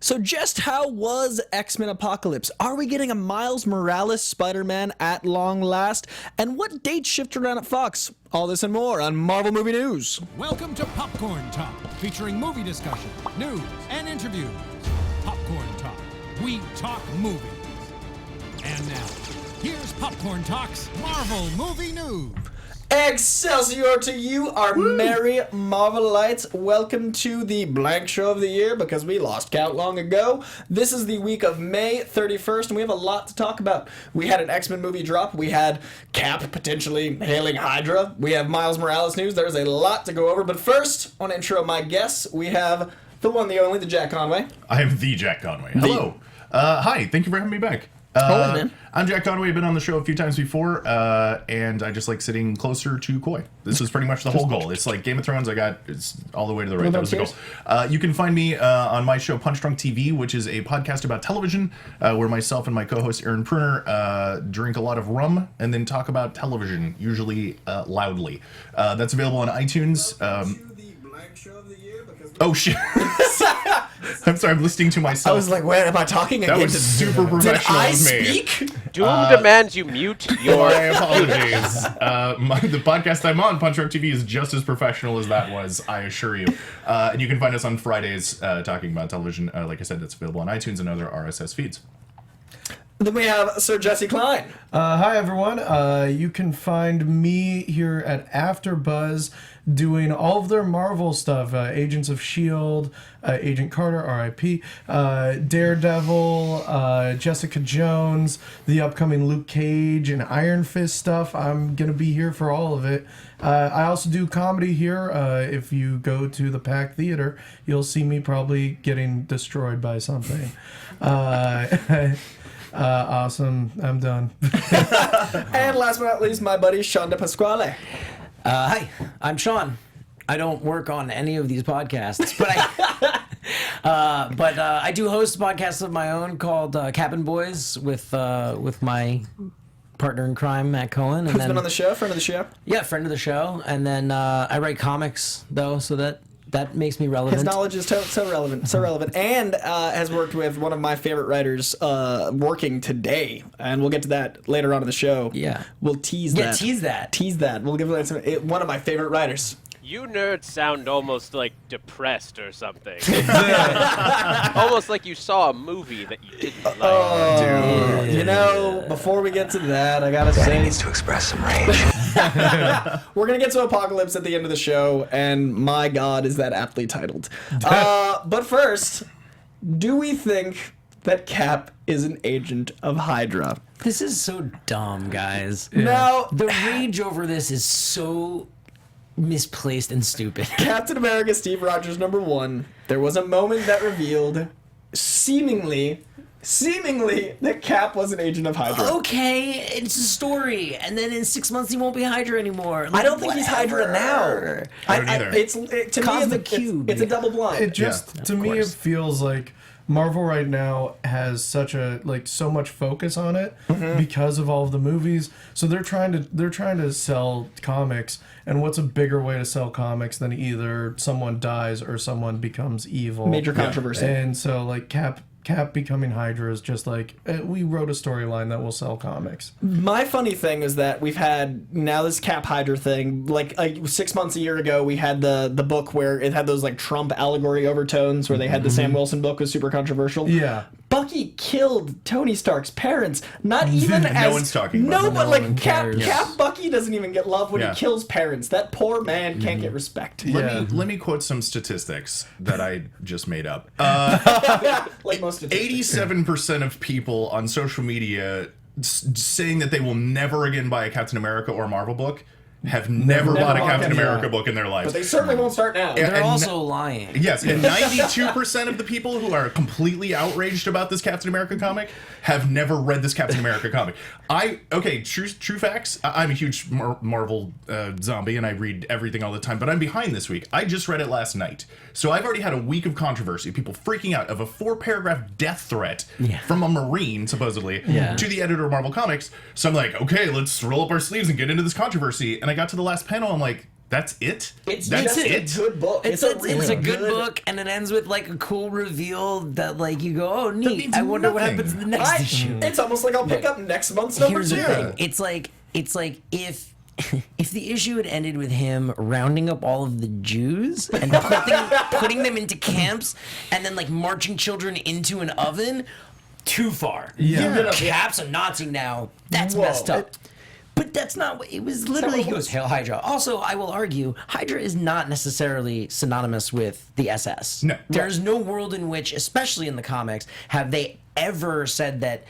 So just how was X-Men Apocalypse? Are we getting a Miles Morales Spider-Man at long last? And what dates shifted around at Fox? All this and more on Marvel Movie News. Welcome to Popcorn Talk, featuring movie discussion, news, and interviews. Popcorn Talk. We talk movies. And now, here's Popcorn Talk's Marvel Movie News. Excelsior to you, our merry Marvelites. Welcome to the blank show of the year, because we lost count long ago. This is the week of May 31st, and we have a lot to talk about. We had an X-Men movie drop. We had Cap potentially hailing Hydra. We have Miles Morales news. There's a lot to go over, but first, I want to intro my guests. We have the one, the only, the Jack Conway. I am the Jack Conway. Hello. Hi, thank you for having me back. Man. I'm Jack Conway. I've been on the show a few times before, and I just like sitting closer to Coy. This was pretty much the whole goal. It's like Game of Thrones. It's all the way to the right. That was the goal. You can find me on my show Punch Drunk TV, which is a podcast about television, where myself and my co-host Aaron Pruner drink a lot of rum and then talk about television, usually loudly. That's available on iTunes. Oh shit! I'm sorry, I'm listening to myself. I was like, wait, am I talking again? That was super professional Did I of me. speak? Doom demands you mute your... My apologies. The podcast I'm on, Punch Drunk TV, is just as professional as that was, I assure you. And you can find us on Fridays talking about television. Like I said, that's available on iTunes and other RSS feeds. Then we have Sir Jesse Klein. Hi, everyone. You can find me here at AfterBuzz doing all of their Marvel stuff. Agents of S.H.I.E.L.D., Agent Carter, R.I.P., Daredevil, Jessica Jones, the upcoming Luke Cage and Iron Fist stuff. I'm going to be here for all of it. I also do comedy here. If you go to the Pack Theater, you'll see me probably getting destroyed by something. Awesome. I'm done. And last but not least, my buddy Sean DePasquale. Hi, I'm Sean. I don't work on any of these podcasts, but I do host a podcast of my own called Cabin Boys with my partner in crime, Matt Cohen. Who's been on the show? Friend of the show? Yeah, friend of the show. And then I write comics, though, so that makes me relevant. His knowledge is so relevant, and has worked with one of my favorite writers working today, and we'll get to that later on in the show. Yeah, we'll tease that. Tease that. We'll give one of my favorite writers. You nerds sound almost like depressed or something. Almost like you saw a movie that you didn't like. Oh, dude. You know, before we get to that, I gotta say... needs to express some rage. We're gonna get to Apocalypse at the end of the show, and my god, is that aptly titled. But first, do we think that Cap is an agent of Hydra? This is so dumb, guys. Yeah. Now, the rage over this is so... misplaced and stupid. Captain America Steve Rogers #1. There was a moment that revealed, seemingly, that Cap was an agent of Hydra. Okay, it's a story, and then in 6 months he won't be Hydra anymore. I don't think he's Hydra now. I don't either. It's a double blind. It just to me it feels like Marvel right now has so much focus on it because of all of the movies. So they're trying to sell comics, and what's a bigger way to sell comics than either someone dies or someone becomes evil? Major controversy. And so like Cap becoming Hydra is just like, we wrote a storyline that will sell comics. My funny thing is that we've had now this Cap Hydra thing. Like 6 months, a year ago, we had the book where it had those like Trump allegory overtones, where they had the Sam Wilson book was super controversial. Yeah. Bucky killed Tony Stark's parents. Not even as... No one's talking about No, it. but like Cap Bucky doesn't even get love when Yeah. he kills parents. That poor man can't get respect. Let me quote some statistics that I just made up. Like most statistics. 87% of people on social media saying that they will never again buy a Captain America or Marvel book have never bought a Captain America book in their lives. But they certainly won't start now. They're also lying. Yes, and 92% of the people who are completely outraged about this Captain America comic have never read this Captain America comic. True facts. I'm a huge Marvel zombie, and I read everything all the time, but I'm behind this week. I just read it last night. So I've already had a week of controversy, people freaking out of a 4-paragraph death threat from a Marine, supposedly, to the editor of Marvel Comics. So I'm like, okay, let's roll up our sleeves and get into this controversy. And I got to the last panel, I'm like, That's it. It's That's just a good book. It's a good book, and it ends with like a cool reveal that like you go, oh neat. means I wonder what nothing. happens in the next issue. It's almost like I'll pick up next month's number Here's 2. the thing. It's like if the issue had ended with him rounding up all of the Jews and putting them into camps and then like marching children into an oven, too far. Yeah. Cap's a Nazi now. That's messed up. But that's not what it was. Literally, he goes, Hail Hydra. Also, I will argue, Hydra is not necessarily synonymous with the SS. No. There's no world in which, especially in the comics, have they ever said that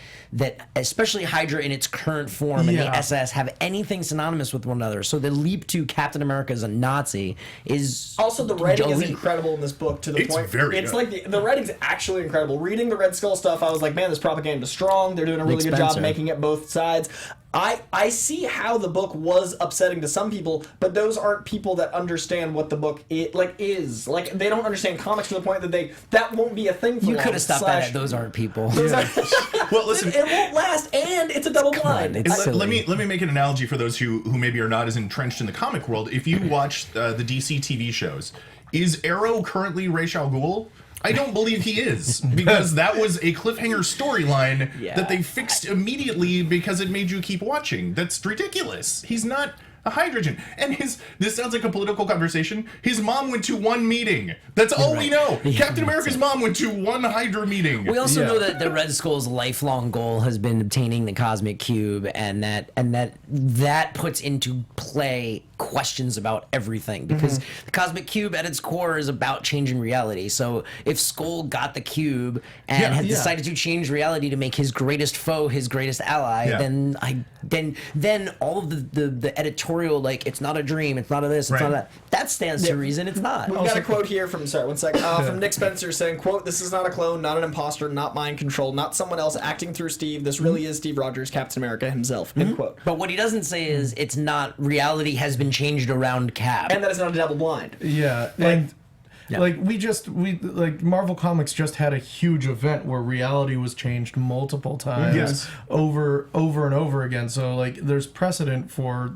especially Hydra in its current form and the SS have anything synonymous with one another. So the leap to Captain America as a Nazi is also the writing is incredible in this book to the It's point. very It's good. like the writing's actually incredible. Reading the Red Skull stuff, I was like, man, this propaganda's strong. They're doing a really good job Spencer. making it both sides. I see how the book was upsetting to some people, but those aren't people that understand what the book is. Like, they don't understand comics to the point that that won't be a thing for you long. could have stopped that at those aren't people. Well, listen. It won't last, and it's a double blind. It's silly. Let me make an analogy for those who maybe are not as entrenched in the comic world. If you watch the DC TV shows, is Arrow currently Ra's al Ghul? I don't believe he is, because that was a cliffhanger storyline that they fixed immediately because it made you keep watching. That's ridiculous. He's not a hydrogen. And this sounds like a political conversation. His mom went to one meeting. That's all we know. Captain America's mom went to one Hydra meeting. We also know that the Red Skull's lifelong goal has been obtaining the Cosmic Cube, and that puts into play questions about everything, because the Cosmic Cube at its core is about changing reality. So if Skull got the cube and had decided to change reality to make his greatest foe his greatest ally, then all of the editorial, like, it's not a dream, it's not a this, it's not a that stands to reason it's not. We've got a quote here from from Nick Spencer saying, quote, "This is not a clone, not an imposter, not mind control, not someone else acting through Steve. This really is Steve Rogers, Captain America himself." End quote. But what he doesn't say is it's not reality has been changed around Cap. And that it's not a double blind. Yeah, and like Marvel Comics just had a huge event where reality was changed multiple times over and over again. So like there's precedent for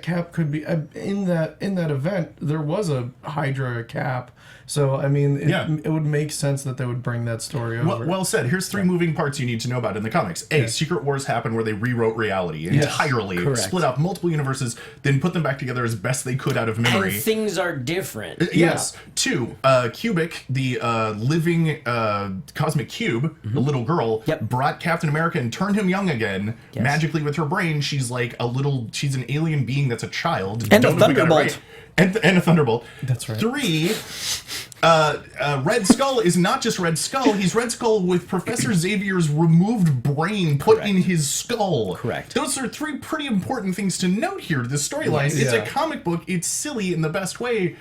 Cap could be in that event. There was a Hydra Cap, so I mean, it would make sense that they would bring that story over. Well said. Here's 3 moving parts you need to know about in the comics. A, Secret Wars happened where they rewrote reality entirely, split up multiple universes, then put them back together as best they could out of memory. And things are different. Yes. 2, Cubic, the living cosmic cube, the little girl, brought Captain America and turned him young again. Magically with her brain, she's like she's an alien being that's a child. And Don't a know if we got it Thunderbolt. right. And a Thunderbolt. That's right. 3, Red Skull is not just Red Skull. He's Red Skull with Professor Xavier's removed brain put in his skull. Correct. Those are 3 pretty important things to note here. The storyline. It's a comic book. It's silly in the best way.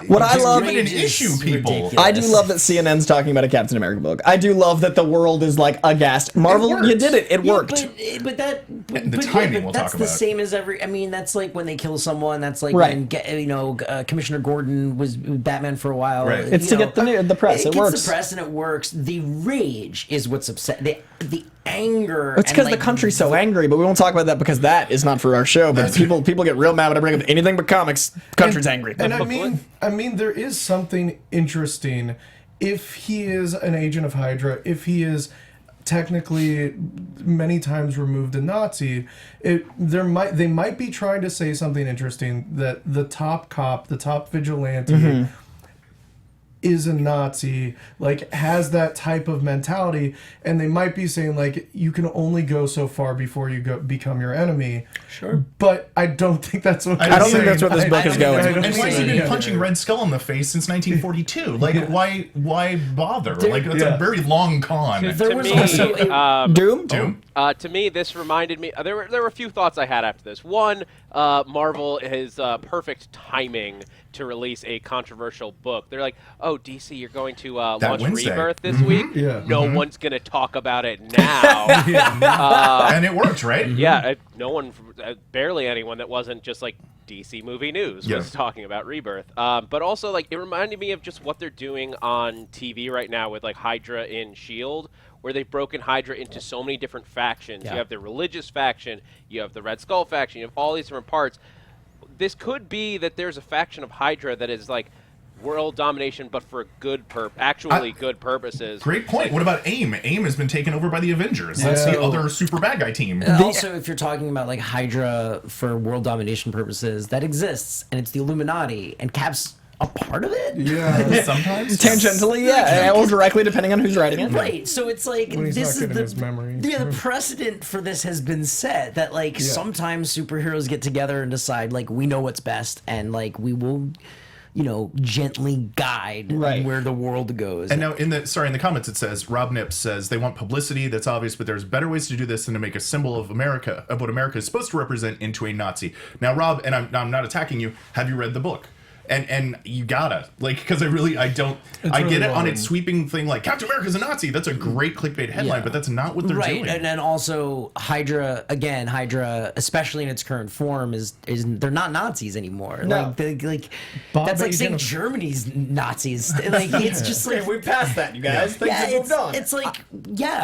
What I love an issue, people. ridiculous. I do love that CNN's talking about a Captain America book. I do love that the world is like aghast. Marvel, worked. you did it. It worked. But the timing we'll that's talk the about. same as every. I mean, that's like when they kill someone. That's like Right. when Commissioner Gordon was Batman for a while. Right. It's to get the press. It gets works. the press and it works. The rage is what's upset. The anger. It's because the country's so angry, but we won't talk about that because that is not for our show. But people get real mad when I bring up anything but comics. Country's angry. And I mean, there is something interesting if he is an agent of Hydra, if he is technically many times removed a Nazi. They might be trying to say something interesting, that the top cop, the top vigilante, is a Nazi, like has that type of mentality, and they might be saying like you can only go so far before you become your enemy. Sure. But I don't think that's what I don't think that's what this book is going. I don't And why has he think been so. punching Red Skull in the face since 1942? Like, why bother? Like, that's a very long con. There To was me, also a, Doom? Doom? To me, this reminded me. There were a few thoughts I had after this. One, Marvel has perfect timing to release a controversial book. They're like, "Oh, DC, you're going to launch Wednesday. Rebirth this week. Yeah. No one's gonna talk about it now." And it worked, right? Yeah, no one, barely anyone that wasn't just like DC movie news Yeah. was talking about Rebirth. But also, like, it reminded me of just what they're doing on TV right now with like Hydra in S.H.I.E.L.D., where they've broken Hydra into so many different factions. Yeah. You have the religious faction, you have the Red Skull faction, you have all these different parts. this could be that there's a faction of Hydra that is like world domination, but for good good purposes. Great point. What about AIM? AIM has been taken over by the Avengers. That's the other super bad guy team. Also, if you're talking about like Hydra for world domination purposes, that exists, and it's the Illuminati, and Cap's a part of it. Yeah. Sometimes. Tangentially, yeah, or directly, depending on who's writing it. Right, so it's like When he's this not is getting his memory. Yeah, the precedent for this has been set that like sometimes superheroes get together and decide like we know what's best and like we will, gently guide where the world goes. And now in the comments it says Rob Nips says they want publicity, that's obvious, but there's better ways to do this than to make a symbol of America, of what America is supposed to represent, into a Nazi. Now, Rob, and I'm not attacking you, have you read the book? And you gotta, because I get really it on long. its sweeping thing, like Captain America's a Nazi. That's a great clickbait headline, but that's not what they're doing. Right, and then also Hydra, especially in its current form, is they're not Nazis anymore. No. Bob, That's like he's saying gonna- Germany's Nazis. Like it's just like We're past that, you guys. Things have moved on. it's like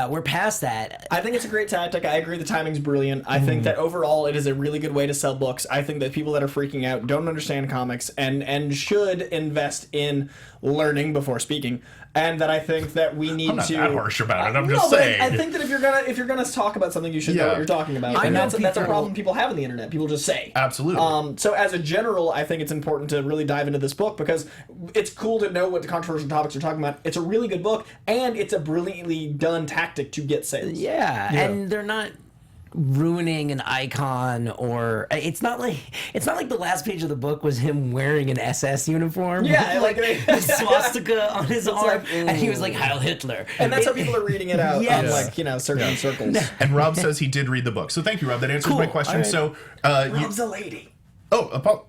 we're past that. I think it's a great tactic. I agree the timing's brilliant. I think that overall it is a really good way to sell books. I think that people that are freaking out don't understand comics and should invest in learning before speaking. And that I think that we need I'm not to that harsh about it. I'm No, just but saying. I think that if you're gonna talk about something, you should know Yeah. what you're talking about. I And know that's a people- problem people have on the internet. People just say. Absolutely. So as a general, I think it's important to really dive into this book because it's cool to know what the controversial topics are talking about. It's a really good book, and it's a brilliantly done tactic to get sales. Yeah, and they're not ruining an icon, or it's not like the last page of the book was him wearing an SS uniform. Yeah, like like- a swastika on his arm, like, and he was like Heil Hitler. And that's how people are reading it out Yes. on certain circles. And Rob says he did read the book. So thank you, Rob. That answers Cool. my question. All right. So, Rob's a lady.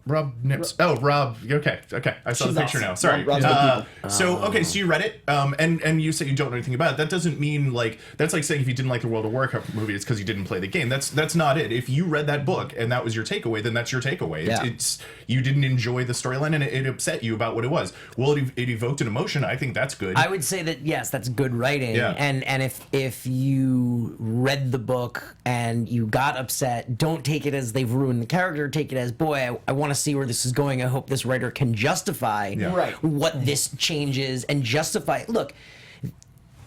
Rob Nips. Oh, Rob. Okay. I saw She's the picture awesome. now. Sorry. Rob's good So you read it, and you say you don't know anything about it. That doesn't mean that's like saying if you didn't like the World of Warcraft movie, it's because you didn't play the game. That's not it. If you read that book and that was your takeaway, then that's your takeaway. Yeah. It's you didn't enjoy the storyline and it upset you about what it was. Well, it evoked an emotion. I think that's good. I would say that yes, that's good writing. Yeah. And if you read the book and you got upset, don't take it as they've ruined the character. Take it as, boy, I want to see where this is going. I hope this writer can justify Right. what this changes and justify. Look,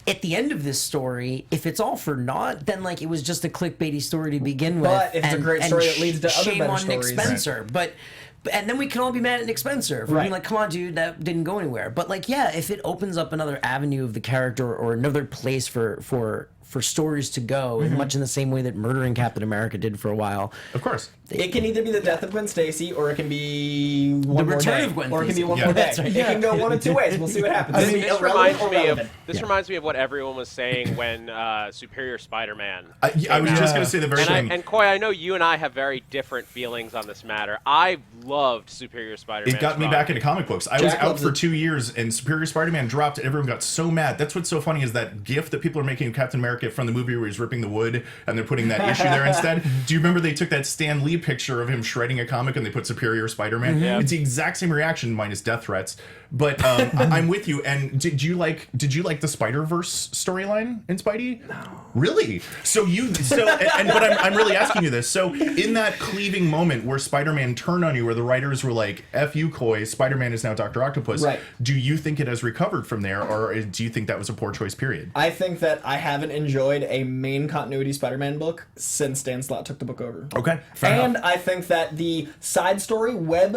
at the end of this story, if it's all for naught, then like it was just a clickbaity story to begin with. But if it's a great story that leads to other shame better on stories. Nick Spencer. And then we can all be mad at Nick Spencer for Right. being like, come on, dude, that didn't go anywhere. But like, yeah, if it opens up another avenue of the character or another place for stories to go, much in the same way that Murdering Captain America did for a while. Of course. It can either be the death of Gwen Stacy, or it can be one more return day, of Gwen or it can be Stacy. one Yeah. more day. That's right. It can go one of two ways. We'll see what happens. It'll be This irrelevant reminds or me relevant. reminds me of what everyone was saying when Superior Spider-Man. I was just going to say the very same. And Coy, I know you and I have very different feelings on this matter. I loved Superior Spider-Man. It got me back into comic books. I was Jack out loves for it. 2 years, and Superior Spider-Man dropped, and everyone got so mad. That's what's so funny is that GIF that people are making of Captain America from the movie where he's ripping the wood, and they're putting that issue there instead. Do you remember they took that Stan Lee picture of him shredding a comic, and they put Superior Spider-Man? Yeah. It's the exact same reaction, minus death threats. But I'm with you. And did you like the Spider-Verse storyline in Spidey? No. Really? But I'm really asking you this. So in that cleaving moment where Spider-Man turned on you, where the writers were like, "F you, Coy, Spider-Man is now Dr. Octopus." Right. Do you think it has recovered from there, or do you think that was a poor choice? Period. I think that I haven't enjoyed a main continuity Spider-Man book since Dan Slott took the book over. Okay. And I think that the side story, Web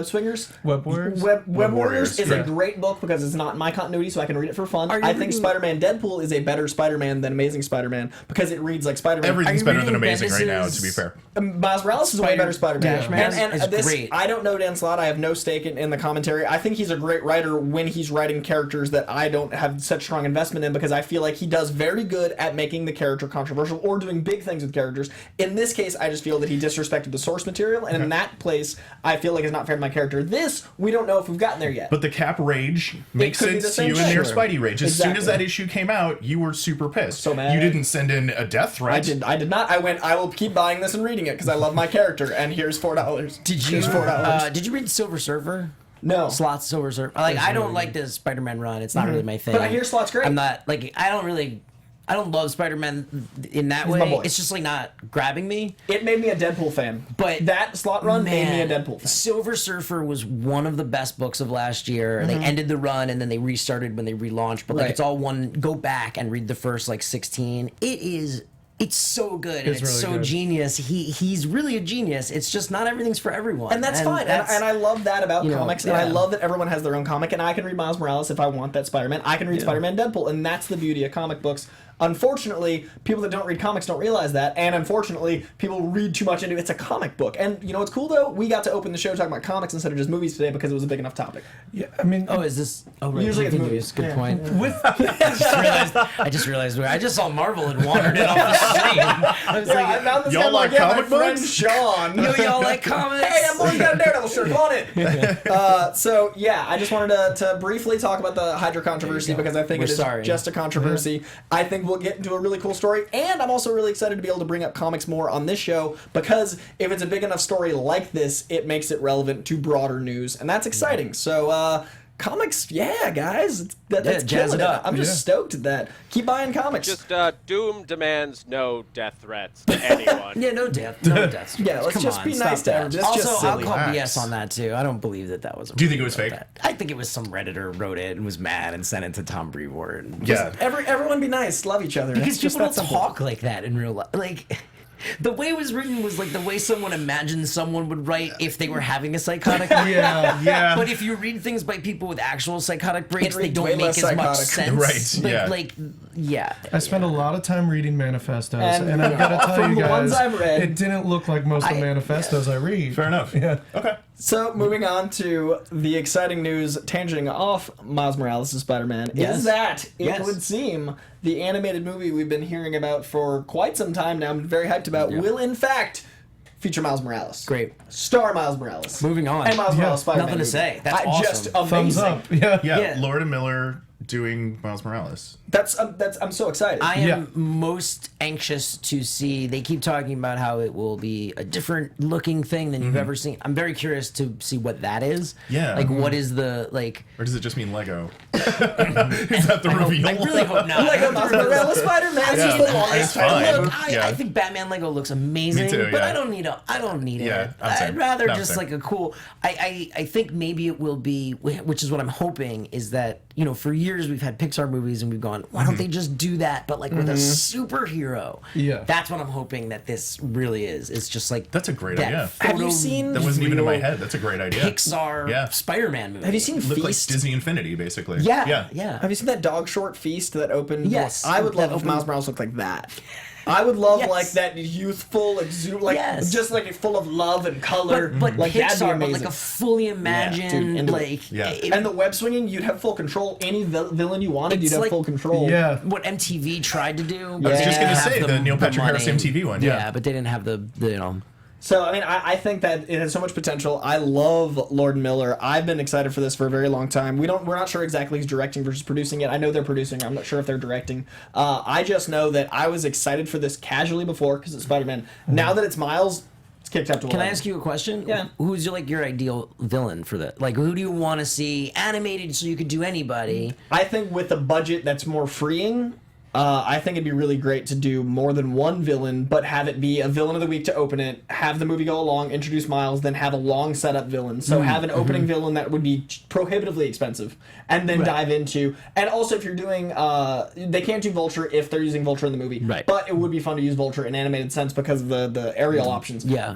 Swingers? Web Warriors? Web Warriors, Warriors is yeah. a great book because it's not in my continuity, so I can read it for fun. Are you I think reading- Spider-Man Deadpool is a better Spider-Man than Amazing Spider-Man because it reads like Spider-Man. Everything's you better than reading Amazing right now, Bendis's- to be fair. Miles Morales is a way better Spider-Man. Dash And is this, great. I don't know Dan Slott. I have no stake in the commentary. I think he's a great writer when he's writing characters that I don't have such strong investment in because I feel like he does very good at making the character controversial or doing big things with characters. In this case, I just feel that he disrespected the source material, and in that place, I feel like it's not fair to my character. This, we don't know if we've gotten there yet. But the Cap rage makes could be sense the to you same and their thing. Spidey rage. As soon as Exactly. that issue came out, you were super pissed. So mad. You didn't send in a death threat. I did not. I went, I will keep buying this and reading it because I love my character, and here's $4. Did you Here's $4. did you read Silver Surfer? No. Slot's Silver Surfer. Like I don't like this Spider-Man run. It's not really my thing. But I hear Slot's great. I'm not like I don't really I don't love Spider-Man in that my way. boy. It's just like not grabbing me. It made me a Deadpool fan. But that slot run made me a Deadpool fan. Silver Surfer was one of the best books of last year. They ended the run and then they restarted when they relaunched. But like Right. it's all one. Go back and read the first like 16. It's so good. And it's really so good. genius. He's really a genius. It's just not everything's for everyone. And that's fine. And I love that about you know, comics. And yeah. I love that everyone has their own comic. And I can read Miles Morales if I want that Spider-Man. I can read Spider-Man Deadpool. And that's the beauty of comic books. Unfortunately, people that don't read comics don't realize that. And unfortunately, people read too much into it. It's a comic book. And you know what's cool, though? We got to open the show talking about comics instead of just movies today because it was a big enough topic. Yeah, I mean, Oh, is this? Oh, right. Usually it's Continues. movies. Good Yeah. point. with I just realized I just saw Marvel had wandered it off the street. I was Yeah, like, I found this y'all guy like my comic friend books? Sean. y'all like comics? Hey, that boy's got a Daredevil shirt. Come on in. So yeah, I just wanted to briefly talk about the Hydra controversy because I think We're it is sorry. just a controversy. I think we'll get into a really cool story, and I'm also really excited to be able to bring up comics more on this show because if it's a big enough story like this, it makes it relevant to broader news, and that's exciting. So. Comics, yeah, guys, that's jazz killing it it. up. I'm just stoked at that. Keep buying comics. Just Doom demands no death threats to anyone. Yeah, no death. No death. Yeah, let's Come just on, be stop nice to that. everyone. It's Also, just I'll silly. call Facts. BS on that too. I don't believe that was. Do you think it was fake? I think it was some Redditor wrote it and was mad and sent it to Tom Brevoort. And Yeah. Everyone be nice, love each other. because It's just people that don't simple. talk like that in real life. Like. The way it was written was like the way someone imagined someone would write if they were having a psychotic break. Yeah. But if you read things by people with actual psychotic breaks, It they reads don't way make less as much psychotic. sense. Right, But, yeah. Like, yeah. I spent a lot of time reading manifestos, And, and I've got to tell from you the guys, ones I've read- it didn't look like most of the manifestos I read. Fair enough. Yeah. Okay. So, moving on to the exciting news tangenting off Miles Morales' Spider-Man Yes. is that it Yes. would seem the animated movie we've been hearing about for quite some time now, I'm very hyped about, will in fact feature Miles Morales. Great. Star Miles Morales. Moving on. And Miles Yeah. Morales Spider-Man Nothing to movie. say. That's awesome. Just amazing. Thumbs up. Yeah. Yeah, Yeah. Lord and Miller doing Miles Morales. That's I'm so excited. I am Yeah. most anxious to see. They keep talking about how it will be a different looking thing than you've ever seen. I'm very curious to see what that is. Yeah. Like, what is the like? Or does it just mean Lego? Is that the reveal? I really hope not. like a Miles Morales Spider-Man. It's just the Yeah. longest It's fine. title. Look, Yeah. I think Batman Lego looks amazing, Me too, but yeah. I don't need it. Yeah, I'm same. I'd rather No, I'm just same. like a cool. I think maybe it will be, which is what I'm hoping, is that for years we've had Pixar movies and we've gone, why don't they just do that, but like with a superhero? Yeah. That's what I'm hoping that this really is. It's just like That's a great that idea. Have you seen That wasn't even in my real head. That's a great idea. Pixar Yeah. Spider-Man movie? Have you seen Look like Feast? Disney Infinity, basically. Yeah. Have you seen that dog short Feast that opened? Yes. I would That love if opened- Miles Morales looked like that. I would love Yes. like that youthful, like Yes. just like full of love and color. But like that'd be Pixar, but amazing. like a fully imagined, into it. like Yeah. And the web swinging, you'd have full control. Any villain you wanted, It's you'd have like- full control. Yeah. what MTV tried to do. I was just Yeah. gonna Have say the Neil Patrick Harris money. MTV one. Yeah. but they didn't have the So I mean, I think that it has so much potential. I love Lord and Miller. I've been excited for this for a very long time. We're not sure exactly who's directing versus producing it. I know they're producing. I'm not sure if they're directing. I just know that I was excited for this casually before because it's Spider-Man. Now that it's Miles, it's kicked up to 11. Can I ask you a question? Yeah. Who's your ideal villain for that? Like, who do you want to see animated so you could do anybody? I think with a budget that's more freeing, I think it'd be really great to do more than one villain, but have it be a villain of the week to open it, have the movie go along, introduce Miles, then have a long setup villain. So have an opening villain that would be prohibitively expensive, and then dive into. And also, if you're doing, they can't do Vulture if they're using Vulture in the movie, Right. but it would be fun to use Vulture in animated sense because of the aerial options. Yeah.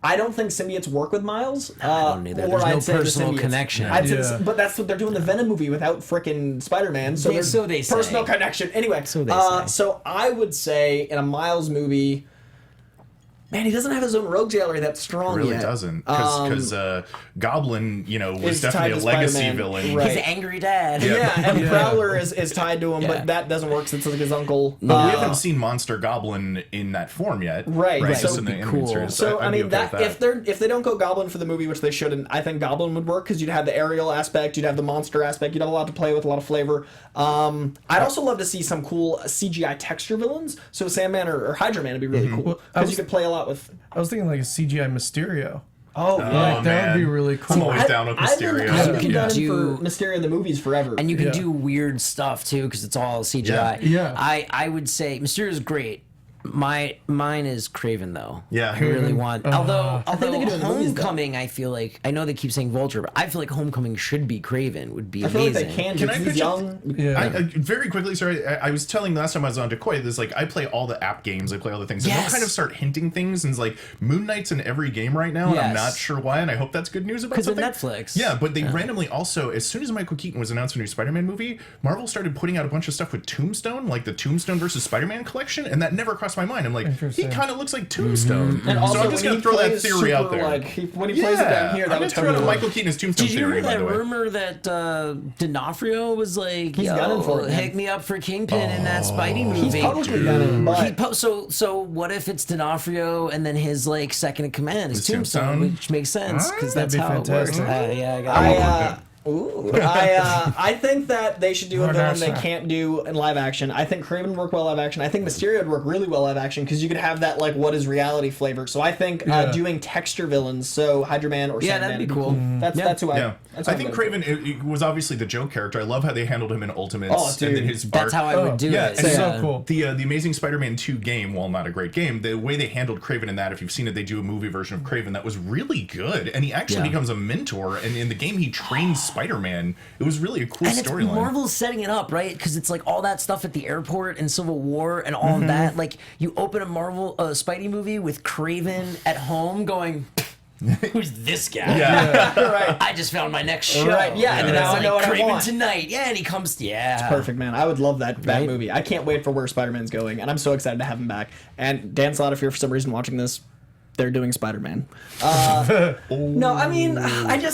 I don't think symbiotes work with Miles. I don't either. Or There's I'd no say the personal symbiotes. connection. I'd say Yeah. but that's what they're doing the Venom movie without frickin' Spider-Man. So there's So they say. personal connection. Anyway, So they say. so I would say in a Miles movie, man, he doesn't have his own rogue gallery that strong Really yet. doesn't, because Goblin, was Is tied definitely a to legacy Spider-Man. villain. Right. His angry dad. Yeah, and Prowler is tied to him, Yeah. but that doesn't work since it's like his uncle. But we haven't seen Monster Goblin in that form yet. Right, right. Just So in the it'd be animated cool. series. So I'd I be mean okay with that if they don't go Goblin for the movie, which they shouldn't, I think Goblin would work because you'd have the aerial aspect, you'd have the monster aspect, you'd have a lot to play with, a lot of flavor. I'd also love to see some cool CGI texture villains. So Sandman or Hydra Man would be really cool Well, I because was- you could play a lot with. I was thinking like a CGI Mysterio. Oh, yeah. That would be really cool. I'm always down with Mysterio. I've been You down can do- for Mysterio in the movies forever. And you can Yeah. do weird stuff too because it's all CGI. Yeah. I would say Mysterio's great. Mine is Craven though. Yeah. I really want. Although think they can do it in the movies, though. Homecoming, I feel like I know they keep saying Vulture, but I feel like Homecoming should be Craven. Would be I feel amazing. like they can Can because I he's pitch young. Yeah. I very quickly, sorry, I was telling last time I was on Decoy, this like I play all the app games, I play all the things, and Yes. they'll kind of start hinting things, and it's like Moon Knight's in every game right now, and I'm Yes. not sure why, and I hope that's good news about 'Cause of something. Netflix. Yeah, but they randomly also, as soon as Michael Keaton was announced a new Spider-Man movie, Marvel started putting out a bunch of stuff with Tombstone, like the Tombstone versus Spider-Man collection, and that never crossed my mind. I'm like, he Interesting. kind of looks like Tombstone, And also, so I'm just when gonna he throw that plays theory out super, there. Like, when he plays it down here, I'm that gonna would throw totally out work. Michael Keaton's Tombstone Did you theory, hear by that the way. rumor that D'Onofrio was like, He's gunning for it, man. hook me up for Kingpin in that Spidey movie? He's publicly done it, but He so what if it's D'Onofrio and then his like second in command is Is Tombstone, Tombstone? which makes sense because That'd that's be how fantastic. it works. Yeah, I got it. I think that they should do a villain they Vanessa. can't do in live action. I think Kraven would work well live action. I think Mysterio would work really well live action because you could have that like what is reality flavor. So I think Yeah. doing texture villains, so Hydra Man or Yeah, Sandman, that'd be would cool. That's who I. Yeah, That's I who think I'm going Kraven it was obviously the joke character. I love how they handled him in Ultimates, Oh, dude. and then his That's arc. how I would do Yeah, it. and so cool. The Amazing Spider-Man 2 game, while not a great game, the way they handled Kraven in that, if you've seen it, they do a movie version of Kraven that was really good, and he actually Yeah. becomes a mentor. And in the game, he trains Spider-Man. It was really a cool And it's storyline. Marvel's setting it up, right? Because it's like all that stuff at the airport and Civil War and all of that. Like you open a Marvel Spidey movie with Kraven at home going, who's this guy? Yeah, right. I just found my next show. Right, yeah, and and then now it's I know like what I Kraven want. tonight. Yeah, and he comes. Yeah, Perfect, man. I would love that Right? movie. I can't wait for where Spider-Man's going, and I'm so excited to have him back. And Dan Slott, if you're for some reason watching this, they're doing Spider-Man. No, I mean, I get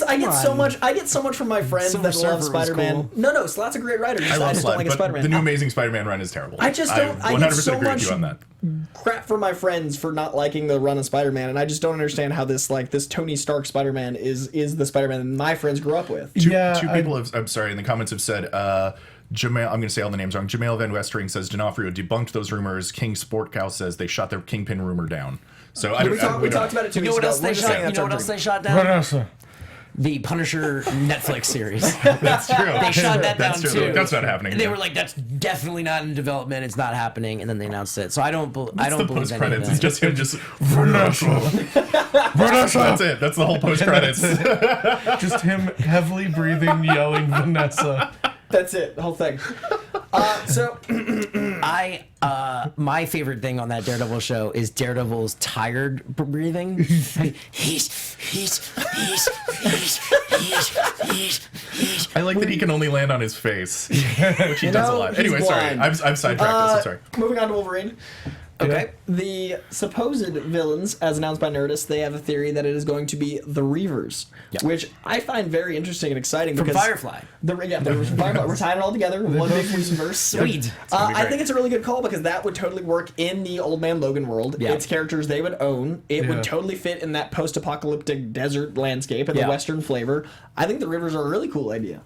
so much from my friends Silver that love Surfer was Spider-Man. cool. No, Slott's a great writer. I I love just don't Slide, like a but Spider-Man. the new Amazing Spider-Man run is terrible. I just don't. I 100% get so agree with much you on that. crap from my friends for not liking the run of Spider-Man, and I just don't understand how this Tony Stark Spider-Man is the Spider-Man that my friends grew up with. Two people have, I'm sorry, in the comments have said, Jamal, I'm going to say all the names wrong. Jamal Van Westering says D'Onofrio debunked those rumors. King Sport Cow says they shot their Kingpin rumor down. So I We don't. talked about it 2 You know weeks what ago. else they We're just shot? saying You that's know our what else dream. they shot down? Vanessa. The Punisher Netflix series. That's true. They shot that That's down true. too. That's not happening. They were like, "That's definitely not in development. It's not happening." And then they announced it. So I don't the believe any post of credits. that. It's just him. Just Vanessa. Vanessa. that's it. That's the whole post credits. Just him heavily breathing, yelling Vanessa. That's it. The whole thing. So My favorite thing on that Daredevil show is Daredevil's tired breathing. He's. I like that he can only land on his face, which he does a lot. he's Anyway, sorry. blind. I've sidetracked this. I'm sorry. moving on to Wolverine. Okay. The supposed villains, as announced by Nerdist, they have a theory that it is going to be the Reavers, which I find very interesting and exciting. From because Firefly. The Reavers from Firefly. We're tying it all together. One big universe. Sweet. gonna be I great. think it's a really good call because that would totally work in the Old Man Logan world. Yeah. It's characters they would own. It Yeah. would totally fit in that post-apocalyptic desert landscape and Yeah. the Western flavor. I think the Reavers are a really cool idea.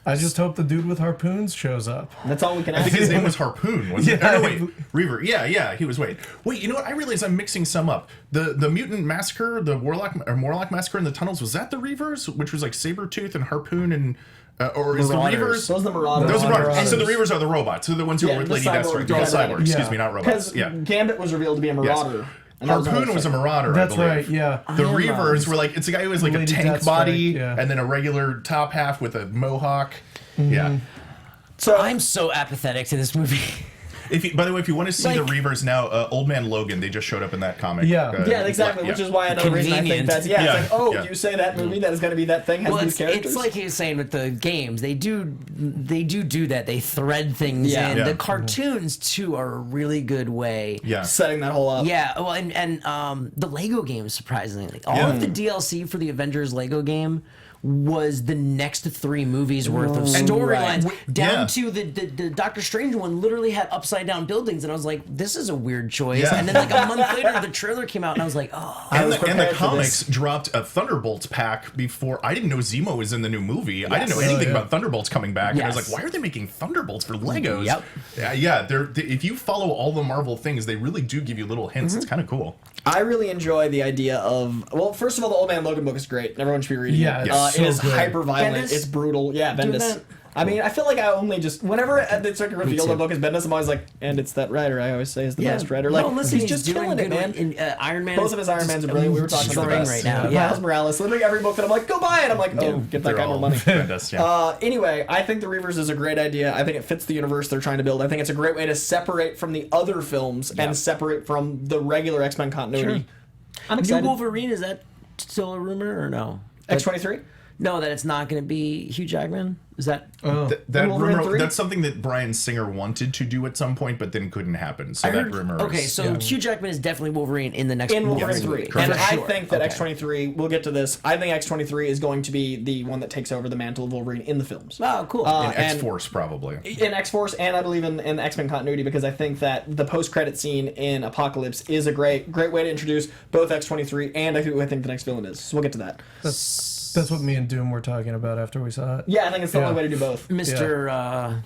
I just hope the dude with harpoons shows up. That's all we can I ask. think his name was Harpoon, wasn't Yeah. it? Oh, no, wait. Reaver. Yeah, he was. Wait, you know what? I realize I'm mixing some up. The Mutant Massacre, the Morlock Massacre in the tunnels, was that the Reavers? Which was like Sabretooth and Harpoon and... or is Marauders. the Reavers... Those are the Marauders. Those are Marauders. Marauders. So the Reavers are the robots. So the ones who Yeah, are with the Lady cyborg. Deathstroke. They're all Yeah. cyborgs. Excuse Yeah. me, not robots. Because Yeah. Gambit was revealed to be a Yes. Marauder. And that Harpoon was a Marauder, That's I believe. right, yeah. The Reavers were like... It's a guy who has like Lady a tank Deathstrike, body yeah. and then a regular top half with a mohawk. Yeah. So I'm so apathetic to this movie. By the way, if you want to see the Like- Reavers now, Old Man Logan, they just showed up in that comic. Yeah. yeah, exactly. yeah. Which is why another reason I think Convenient. that's Yeah, It's like, oh, yeah. you say that movie that is going to be that thing has Well, these characters. it's like he was saying with the games. They do that. They thread things Yeah. in. Yeah. The cartoons too are a really good way. Yeah. setting that whole up. Yeah, well, and the Lego games, surprisingly, all Yeah. of the DLC for the Avengers Lego game was the next 3 movies worth of And- storylines, down yeah. to the Doctor Strange one literally had upside down buildings, and I was like, this is a weird choice. Yeah. And then like a month later, the trailer came out, and I was like, oh. And was the prepared for comics this. dropped a Thunderbolts pack before. I didn't know Zemo was in the new movie. I didn't know Yes. anything Oh, yeah. about Thunderbolts coming back. And I was Yes. like, why are they making Thunderbolts for Legos? Yep. Yeah. If you follow all the Marvel things, they really do give you little hints. It's kind of cool. I really enjoy the idea of, well, first of all, the Old Man Logan book is great. Everyone should be reading Yeah, it. it's It so is good. hyper violent. Bendis? It's brutal. Yeah, Doing Bendis. that? I mean, I feel like I only just, whenever it's like revealed too. the book is Bendis, I'm always like, and it's that writer I always say is the best writer. Like, no, listen, he's just doing killing it, good man. in Iron Man. Both of his Iron Mans are brilliant. We were talking about destroying this. right now. Miles Morales. Literally every book that I'm like, go buy it. I'm like, oh, get that They're guy more all money. Bendis, yeah. Anyway, I think the Reavers is a great idea. I think it fits the universe they're trying to build. I think it's a great way to separate from the other films and separate from the regular X-Men continuity. I'm New excited. Wolverine, is that still a rumor or no? X-23? No, that it's not going to be Hugh Jackman? Is that... Oh. That Wolverine rumor, 3? that's something that Brian Singer wanted to do at some point, but then couldn't happen. So I that heard- rumor okay, is, so Hugh Jackman is definitely Wolverine in the next In Wolverine Yes. 3. Correct. And For I sure. think that Okay. X-23, we'll get to this, I think X-23 is going to be the one that takes over the mantle of Wolverine in the films. Oh, cool. in and- X-Force, probably. In X-Force, and I believe in the X-Men continuity, because I think that the post-credit scene in Apocalypse is a great way to introduce both X-23 and who I think the next villain is. So we'll get to that. That's what me and Doom were talking about after we saw it. Yeah, I think it's the Yeah. only way to do both. Mr.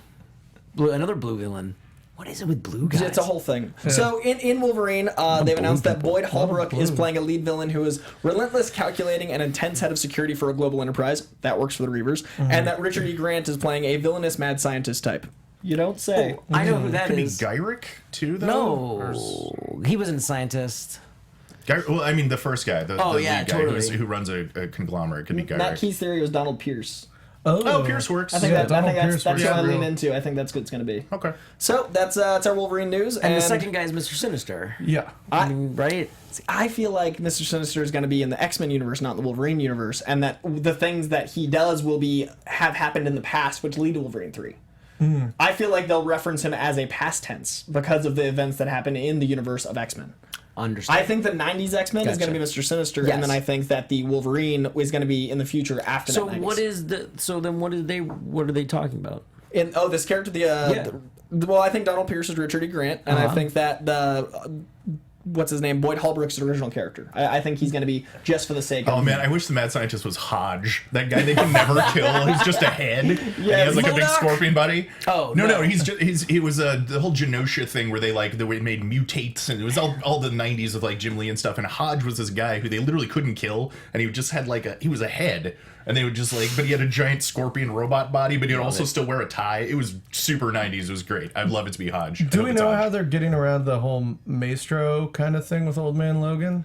Blue, another blue villain. What is it with blue guys? It's a whole thing. So in Wolverine, they've announced that Boyd Holbrook is blue. playing a lead villain who is relentless, calculating, and intense head of security for a global enterprise. That works for the Reavers. And that Richard E. Grant is playing a villainous mad scientist type. You don't say. I know who that Could be is. Gyrick, too, though? Or No. He wasn't a scientist. Well, I mean, the first guy, the Oh, lead yeah, guy totally. who runs a conglomerate, could be Matt Gyrick. Key's theory was Donald Pierce. Oh, Pierce works. I think, Yeah, I Donald think Pierce that's works what I for lean real. into. I think that's what it's going to be. Okay. So that's our Wolverine news. And the second guy is Mr. Sinister. Yeah. I mean, right? I feel like Mr. Sinister is going to be in the X-Men universe, not the Wolverine universe, and that the things that he does will have happened in the past, which lead to Wolverine 3. I feel like they'll reference him as a past tense because of the events that happen in the universe of X-Men. Understand. I think the 90s X-Men is going to be Mr. Sinister, Yes. and then I think that the Wolverine is going to be in the future after So that 90s. what are they talking about? This character, well, I think Donald Pierce is Richard E. Grant, and I think that what's his name, Boyd Holbrook's the original character. I think he's going to be just for the sake of... Oh man, I wish the mad scientist was Hodge. That guy they can never kill. He's just a head. And he has like a big Modok. scorpion body. Oh, no, no. he was the whole Genosha thing where they made mutates, and it was all the 90s with like Jim Lee and stuff. And Hodge was this guy who they literally couldn't kill, and he just had he was a head. And they would just but he had a giant scorpion robot body, but he'd also still wear a tie. It was super 90s. It was great. I'd love it to be Hodge. I Do hope we it's know Hodge. how they're getting around the whole Maestro kind of thing with Old Man Logan?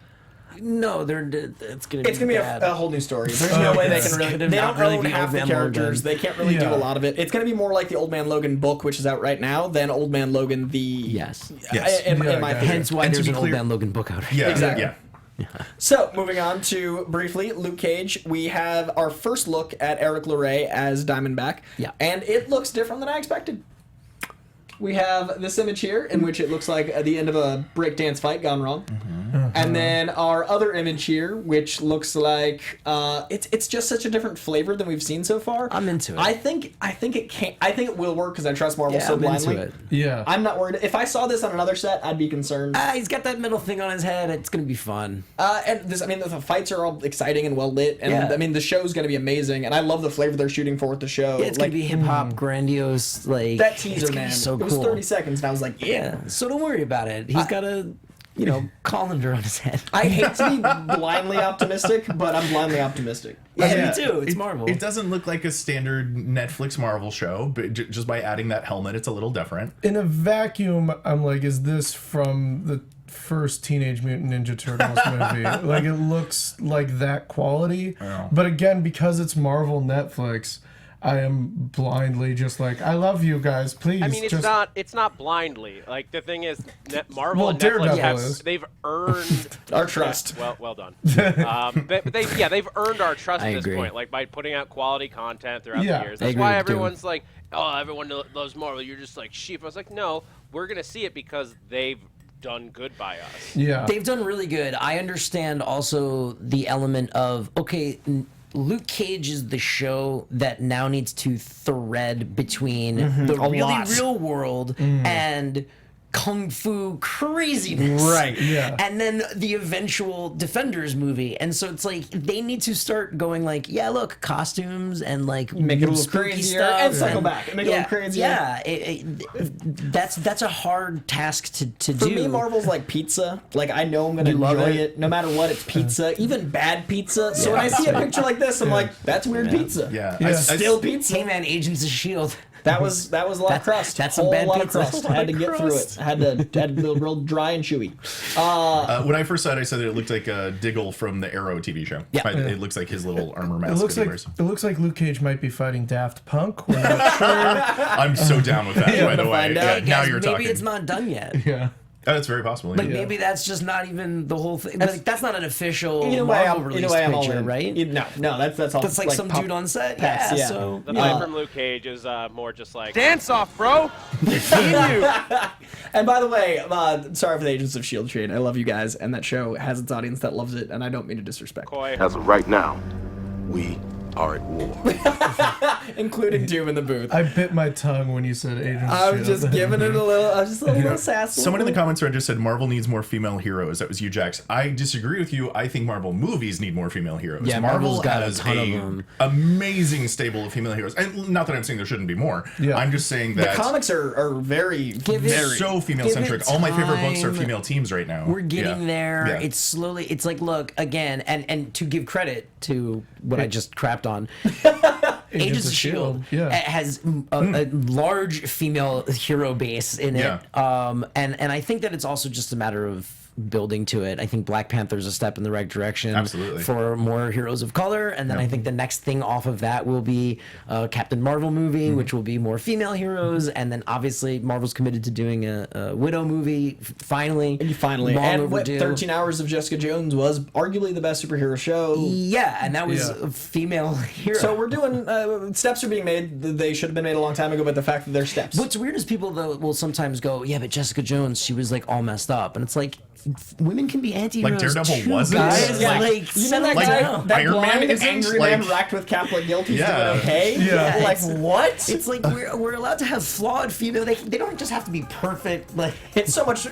No, it's going to be It's gonna be bad. a whole new story. There's no way they It's can really. gonna They not don't really own be half Old the Man characters. Logan. They can't really do Yeah. a lot of it. It's gonna be more like the Old Man Logan book, which is out right now, than Old Man Logan the. Yes. Yes. In Yeah, my okay. opinion. Hence why And to there's be an Old clear- Man Logan book out. Yeah, Exactly. Yeah. So, moving on to briefly Luke Cage, we have our first look at Eric LeRae as Diamondback. Yeah. And it looks different than I expected. We have this image here in which it looks like at the end of a breakdance fight gone wrong. And then our other image here, which looks like it's just such a different flavor than we've seen so far. I'm into it. I think it will work because I trust Marvel Yeah, so I'm blindly. into it. Yeah. I'm not worried. If I saw this on another set, I'd be concerned. He's got that middle thing on his head. It's going to be fun. And this, I mean, the fights are all exciting and well lit, and Yeah. I mean, the show's going to be amazing, and I love the flavor they're shooting for with the show. Yeah, it's like going to be hip hop, grandiose. Like that it's teaser, gonna be man. So it cool. was 30 seconds, and I was like, yeah. Yeah. So don't worry about it. He's got a, colander on his head. I hate to be blindly optimistic, but I'm blindly optimistic. Yeah, me too. It's It- Marvel. It doesn't look like a standard Netflix Marvel show, but just by adding that helmet, it's a little different. In a vacuum, I'm like, is this from the first Teenage Mutant Ninja Turtles movie? Like, it looks like that quality. Yeah. But again, because it's Marvel Netflix, I am blindly just like, I love you guys, please. I mean, just... it's not blindly. Like the thing is, Marvel Well, and Netflix Daredevil is. they've earned Our trust. Well done. But they've earned our trust I at this agree. point, like by putting out quality content throughout Yeah. the years. I That's agree why with Doom. everyone's like, oh, everyone loves Marvel. You're just like sheep. I was like, no, we're gonna see it because they've done good by us. Yeah. They've done really good. I understand also the element of, okay, Luke Cage is the show that now needs to thread between the really lot. real world and kung fu craziness, Right, yeah. and then the eventual Defenders movie. And so it's like they need to start going like, yeah, look, costumes and like Make it a little spooky crazier stuff and cycle back and make it a little crazier. Yeah, that's a hard task to do. For me, Marvel's like pizza. Like, I know I'm going to love enjoy it? it no matter what. It's pizza, even bad pizza. So when I see a picture like this, I'm like, that's weird pizza. Yeah. Yeah. Still pizza. Hey man, Agents of S.H.I.E.L.D. That was a lot of crust. that's some Whole bad lot pizza. of crust. I had to get through it. Had to be real dry and chewy. When I first saw it, I said that it looked like Diggle from the Arrow TV show. Yeah. It looks like his little armor It mask looks that he like wears. it looks like Luke Cage might be fighting Daft Punk. We're not sure. I'm so down with that, by the way. find out. Yeah, Hey, now guys, you're maybe talking. it's not done yet. Yeah. Oh, that's very possible. Like yeah. maybe that's just not even the whole thing. Like, that's not an official Either way, Marvel I'm released all picture, in. right? No, that's all. That's like some pop- dude on set. pass, Yeah, yeah. so The fight from Luke Cage is more just like Dance off, bro. Seeing you. And by the way, sorry for the Agents of S.H.I.E.L.D. train. I love you guys, and that show has its audience that loves it, and I don't mean to disrespect. Coy. As of right now, we are at war. Including Doom in the booth. I bit my tongue when you said Agents of I was S.H.I.E.L.D. just giving it a little. I was just a little sassy. Someone in the comments thread just said Marvel needs more female heroes. That was you, Jax. I disagree with you. I think Marvel movies need more female heroes. Yeah, Marvel Marvel's got a has ton of them. amazing stable of female heroes. And not that I'm saying there shouldn't be more. Yeah. I'm just saying The that comics are very, Give it- very. so female centric. Give it All my favorite books are time. female teams right now. we're getting Yeah. there. Yeah. It's slowly. It's like, look again, and to give credit to what I just crapped on. Agents of S.H.I.E.L.D. Yeah. has a large female hero base in it, Yeah. and I think that it's also just a matter of building to it. I think Black Panther's a step in the right direction Absolutely. for more heroes of color, and then I think the next thing off of that will be Captain Marvel movie, which will be more female heroes, and then obviously Marvel's committed to doing a Widow movie finally. Finally, long and what overdue. 13 Hours of Jessica Jones was arguably the best superhero show. Yeah, and that was Yeah. a female hero. So we're doing steps are being made. They should have been made a long time ago, but the fact that they're steps. What's weird is people though will sometimes go, yeah, but Jessica Jones, she was like all messed up, and it's like women can be anti-heroes Like Daredevil too, wasn't? guys. Yeah. Like, You know settle that Like, guy, down. that Iron Man blind, isn't, angry like- man racked with Catholic guilt. He's Yeah. doing okay. Yeah. Like It's- what? It's like we're allowed to have flawed female. They don't just have to be perfect. Like It's so much.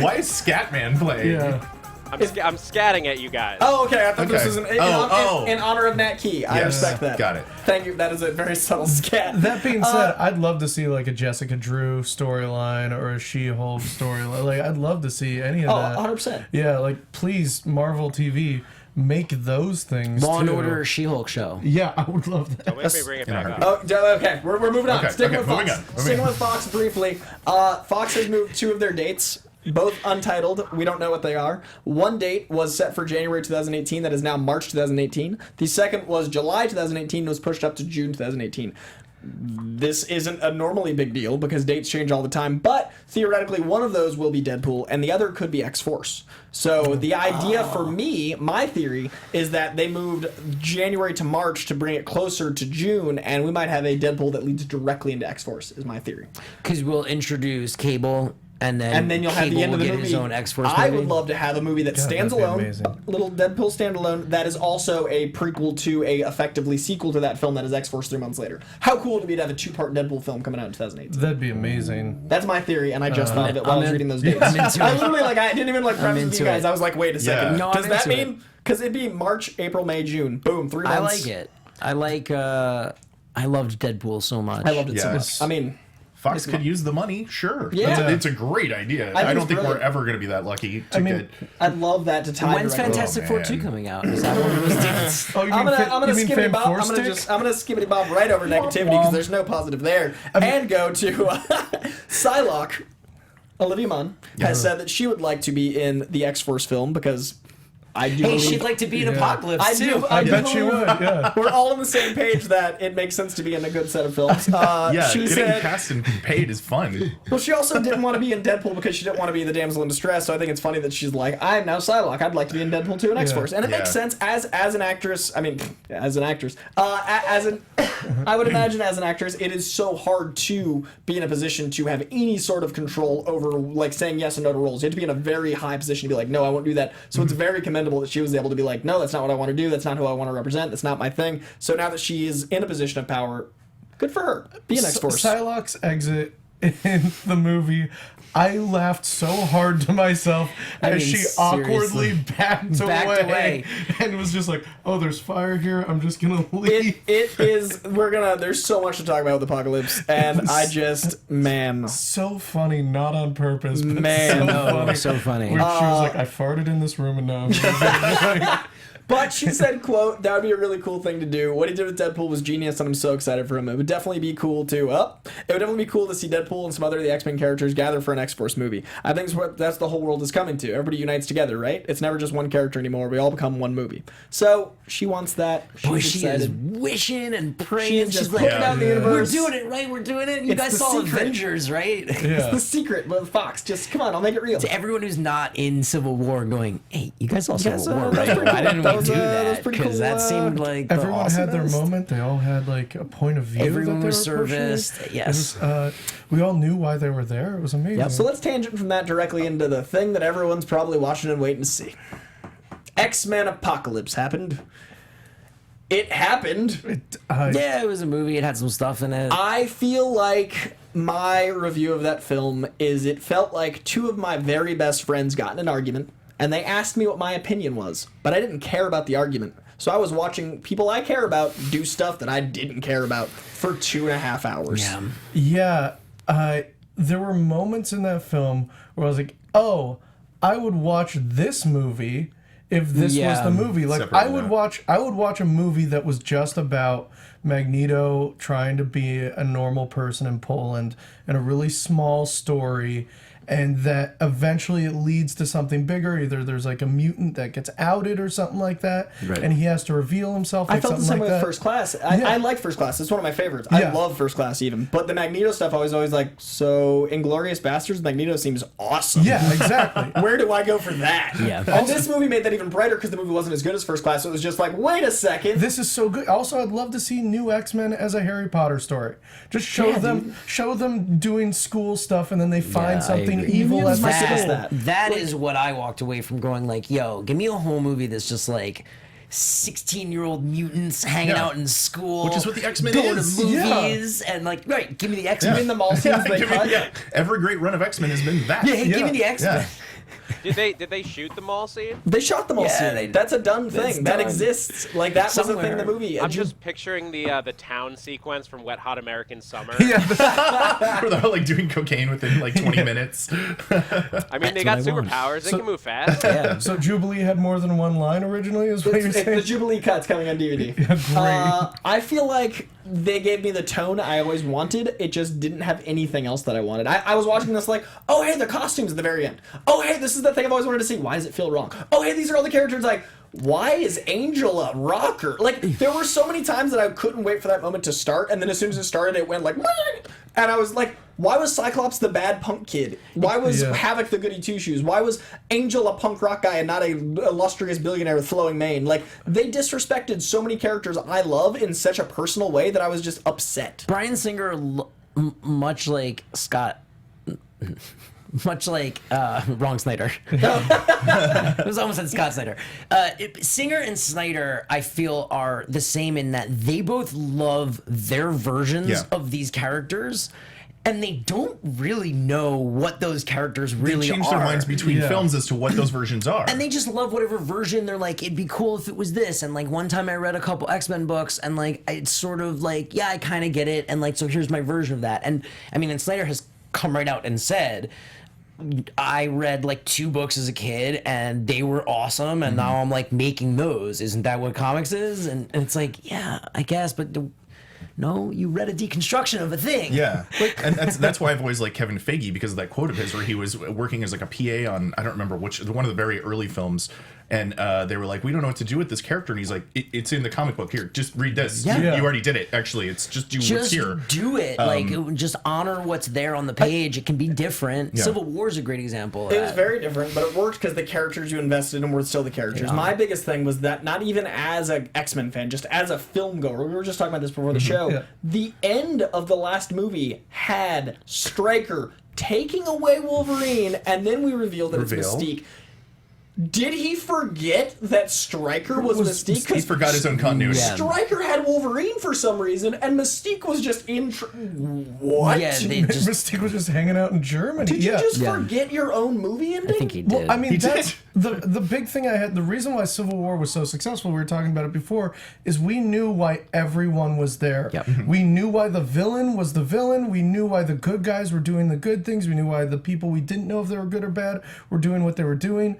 Why is Scatman playing? Yeah. I'm scatting at you guys. Oh, okay. I thought this Okay. was Oh. in honor of Nat Key. I Yes. respect that. Got it. Thank you. That is a very subtle scat. That being said, I'd love to see like a Jessica Drew storyline or a She-Hulk storyline. Like I'd love to see any of Oh, that. 100%. Yeah, like please, Marvel TV, make those things. Law and too. Order She-Hulk show. Yeah, I would love that. Don't make me bring it back heartbeat. up. Oh, okay. We're moving on. Okay, Sticking okay, with moving Fox. on, moving Sticking on. with Fox briefly. Fox has moved 2 of their dates. Both untitled. We don't know what they are. One date was set for January 2018. That is now March 2018. The second was July 2018 and was pushed up to June 2018. This isn't a normally big deal because dates change all the time, but theoretically one of those will be Deadpool and the other could be X-Force. So the idea for me, my theory, is that they moved January to March to bring it closer to June, and we might have a Deadpool that leads directly into X-Force, is my theory. Because we'll introduce Cable, and then You'll have Cable the end will of the get movie. his own X-Force I movie. would love to have a movie that stands that'd be alone, amazing. a little Deadpool standalone, that is also a prequel to a effectively sequel to that film that is X-Force 3 months later. How cool would it be to have a 2-part Deadpool film coming out in 2018? That'd be amazing. That's my theory, and I just thought of it while I was I'm in. reading those dates. I'm into I it. literally, I didn't even preface with you into guys. it. I was like, wait a second. Yeah. No, Does I'm that into mean? Because it'd be March, April, May, June. Boom, 3 months. I like it. I like. I loved Deadpool so much. I loved it so Yes. much. I mean, Fox could use the money, sure. Yeah. It's a great idea. think I don't it's think we're brilliant. ever going to be that lucky to mean, get. I'd love that to tie. When's directly. Fantastic Four 2 man. coming out? Is that one of those dates? Oh, you I'm mean gonna you mean skippity bob. Fanforstic? I'm gonna skippity bob right over negativity because there's no positive there, and go to Psylocke. Olivia Munn has said that she would like to be in the X-Force film because I do. Hey, believe, she'd like to be in Yeah. Apocalypse I too. do. I do bet she believe- would. Yeah. We're all on the same page that it makes sense to be in a good set of films. Yeah, she getting said. cast and paid is fun. Well, she also didn't want to be in Deadpool because she didn't want to be the damsel in distress. So I think it's funny that she's like, I'm now Psylocke. I'd like to be in Deadpool 2 and X-Force, and it makes Yeah. sense as an actress. I mean, as an actress, I would imagine as an actress, it is so hard to be in a position to have any sort of control over like saying yes and no to roles. You have to be in a very high position to be like, no, I won't do that. So it's very commendable commendable that she was able to be like, no, that's not what I want to do. That's not who I want to represent. That's not my thing. So now that she is in a position of power, good for her. Be an X-Force. Psylocke's exit in the movie, I laughed so hard to myself as she awkwardly backed away and was just like, oh, there's fire here. I'm just going to leave. There's so much to talk about with Apocalypse. And man. So funny, not on purpose. But Man. So funny. Where she was like, I farted in this room and now I'm But she said, quote, that would be a really cool thing to do. What he did with Deadpool was genius, and I'm so excited for him. It would definitely be cool to, it would definitely be cool to see Deadpool and some other of the X-Men characters gather for an X-Force movie. I think that's the whole world is coming to. Everybody unites together, right? It's never just one character anymore. We all become one movie. So she wants that. She is wishing and praying. She's like, looking out the universe. We're doing it, right? We're doing it. You guys saw Avengers, right? Yeah. It's the secret with Fox. Just, come on, I'll make it real. To everyone who's not in Civil War going, hey, you guys saw Civil War, that's right? pretty Why didn't we do that? pretty Because cool, that seemed like the everyone had their awesomest. moment. They all had like a point of view. Everyone that they was were pushing. serviced. Yes. It was, we all knew why they were there. It was amazing. Yep. So let's tangent from that directly into the thing that everyone's probably watching and waiting to see. X-Men Apocalypse happened. It happened. Yeah, it was a movie. It had some stuff in it. I feel like my review of that film is it felt like two of my very best friends got in an argument, and they asked me what my opinion was, but I didn't care about the argument. So I was watching people I care about do stuff that I didn't care about for 2.5 hours. Yeah. There were moments in that film where I was like, oh, I would watch this movie if this was the movie. Like I would watch a movie that was just about Magneto trying to be a normal person in Poland and a really small story, and that eventually it leads to something bigger. Either there's like a mutant that gets outed or something like that, and he has to reveal himself. I Like felt the same like way that. with First Class. I like First Class. It's one of my favorites. I love First Class even. But the Magneto stuff, I was always like, so Inglourious Bastards, Magneto seems awesome. Yeah, exactly. Where do I go for that? Yeah. And this movie made that even brighter because the movie wasn't as good as First Class. So it was just like, wait a second. This is so good. Also, I'd love to see new X-Men as a Harry Potter story. Just show them doing school stuff, and then they find something evil at the school. That is what I walked away from going like, yo, give me a whole movie that's just like 16-year-old mutants hanging out in school, which is what the X-Men going is. to movies, and like, right, give me the X-Men. In the mall scenes they cut. Every great run of X-Men has been that. Yeah, give me the X-Men. Did they shoot the mall scene? They shot the mall scene. That's a done thing. That done. exists. Like that was a thing in the movie. I'm just picturing the town sequence from Wet Hot American Summer. Where they're like doing cocaine within like 20 minutes. I mean, they got superpowers. They can move fast. Yeah. So Jubilee had more than one line originally, is what you're saying? The Jubilee cut's coming on DVD. Great. I feel like they gave me the tone I always wanted. It just didn't have anything else that I wanted. I was watching this like, oh, hey, the costumes at the very end. Oh, hey, this is the thing I've always wanted to see. Why does it feel wrong? Oh, hey, these are all the characters. Like, why is Angel a rocker? Like, there were so many times that I couldn't wait for that moment to start, and then as soon as it started, it went like, and I was like, why was Cyclops the bad punk kid? Why was Havoc the goody two-shoes? Why was Angel a punk rock guy and not a illustrious billionaire with flowing mane? Like, they disrespected so many characters I love in such a personal way that I was just upset. Bryan Singer, much like Scott. Much like wrong Sneider. It was almost said Scott Sneider. Singer and Sneider, I feel, are the same in that they both love their versions of these characters, and they don't really know what those characters really They change are. their minds between films as to what those versions are. And they just love whatever version. They're like, it'd be cool if it was this. And like one time I read a couple X-Men books, and like it's sort of like, yeah, I kind of get it. And like, so here's my version of that. And I mean, and Sneider has come right out and said, I read like 2 books as a kid and they were awesome, and now I'm like making those. Isn't that what comics is? And it's like, yeah, I guess, but no, you read a deconstruction of a thing. Yeah, and that's why I've always liked Kevin Feige, because of that quote of his where he was working as like a PA on, I don't remember which, one of the very early films, and they were like, we don't know what to do with this character, and he's like, it's in the comic book, here, just read this. You already did it, actually. It's just what's here. Do it. Just honor what's there on the page. It can be different. Civil War is a great example of It that. was very different, but it worked because the characters you invested in were still the characters. My biggest thing was that not even as an X-Men fan, just as a film goer, we were just talking about this before the show, the end of the last movie had Stryker taking away Wolverine, and then we revealed that it's Mystique. Did he forget that Stryker was Mystique? He forgot his own continuity. Yeah. Stryker had Wolverine for some reason, and Mystique was just in. What? Yeah, they just. Mystique was just hanging out in Germany. Did you just Yeah. forget your own movie ending? I think he did. Well, I mean, He that's did. the big thing I had. The reason why Civil War was so successful, we were talking about it before, is we knew why everyone was there. Yep. We knew why the villain was the villain. We knew why the good guys were doing the good things. We knew why the people we didn't know if they were good or bad were doing what they were doing.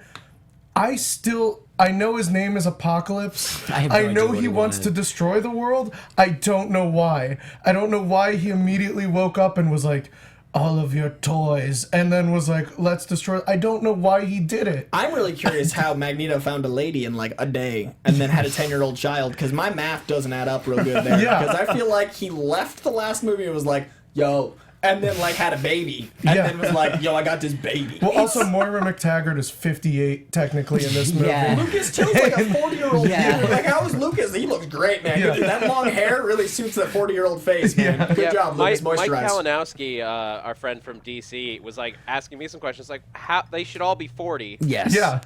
I know his name is Apocalypse. I have no I idea know what he he wants wanted. to destroy the world. I don't know why. I don't know why he immediately woke up and was like, all of your toys, and then was like, let's destroy. I don't know why he did it. I'm really curious how Magneto found a lady in like a day and then had a 10-year-old child, because my math doesn't add up real good there. Yeah. Because I feel like he left the last movie and was like, yo, and then like had a baby, and Yeah. then was like, yo, I got this baby. Well, also Moira McTaggart is 58 technically in this movie. Yeah. Lucas Till's like a 40-year-old Yeah. dude. Like, how is Lucas? He looks great, man. Yeah. That long hair really suits that 40-year-old face, man. Good job, Lucas. Mike Moisturize. Kalinowski, our friend from DC, was like asking me some questions like how they should all be 40. Yes. Yeah.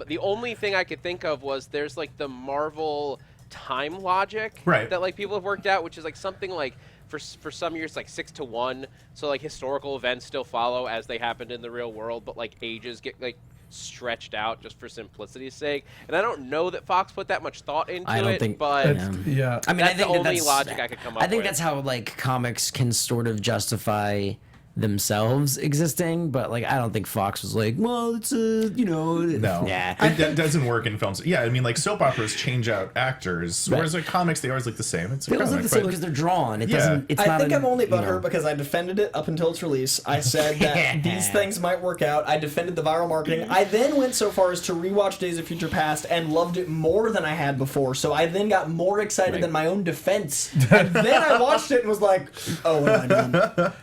The only thing I could think of was there's like the Marvel time logic Right. that like people have worked out, which is like something like for some years like 6 to 1. So like historical events still follow as they happened in the real world, but like ages get like stretched out just for simplicity's sake. And I don't know that Fox put that much thought into I don't it, think- but Yeah. I mean, That's I think the only that's, logic I could come up I think with. that's how like comics can sort of justify themselves existing, but like I don't think Fox was like, well, it's No. yeah. That doesn't work in films. Yeah, I mean, like soap operas change out actors, whereas like comics, they always look the same. It's a It was comic, the same but- because they're drawn. It Yeah. doesn't. It's I not. think I'm only you know. butthurt because I defended it up until its release. I said that these things might work out. I defended the viral marketing. I then went so far as to rewatch Days of Future Past and loved it more than I had before. So I then got more excited Right. than my own defense. And then I watched it and was like, oh, what have I done?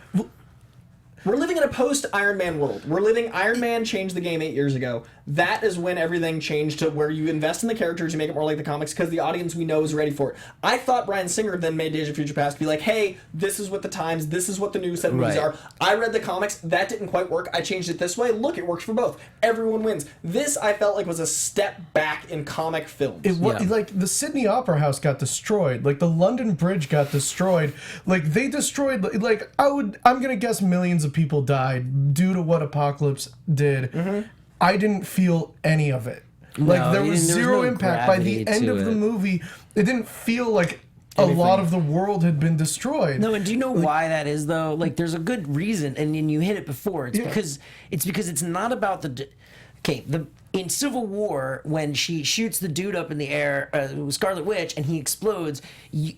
We're living in a post-Iron Man world. We're living Iron Man changed the game 8 years ago. That is when everything changed to where you invest in the characters, you make it more like the comics, because the audience we know is ready for it. I thought Bryan Singer then made Days of Future Past be like, hey, this is what the times, this is what the new set of movies Right. are. I read the comics, that didn't quite work. I changed it this way. Look, it works for both. Everyone wins. This, I felt like, was a step back in comic films. It was Yeah. like the Sydney Opera House got destroyed, like the London Bridge got destroyed, like they destroyed. Like I'm gonna guess millions of people died due to what Apocalypse did. I didn't feel any of it. Like No, there was zero no impact by the gravity end to of the it. movie. It didn't feel like a lot of the world had been destroyed. No, and do you know why that is though? Like, there's a good reason, and you hit it before. It's Yeah. because it's not about the. In Civil War, when she shoots the dude up in the air, Scarlet Witch, and he explodes,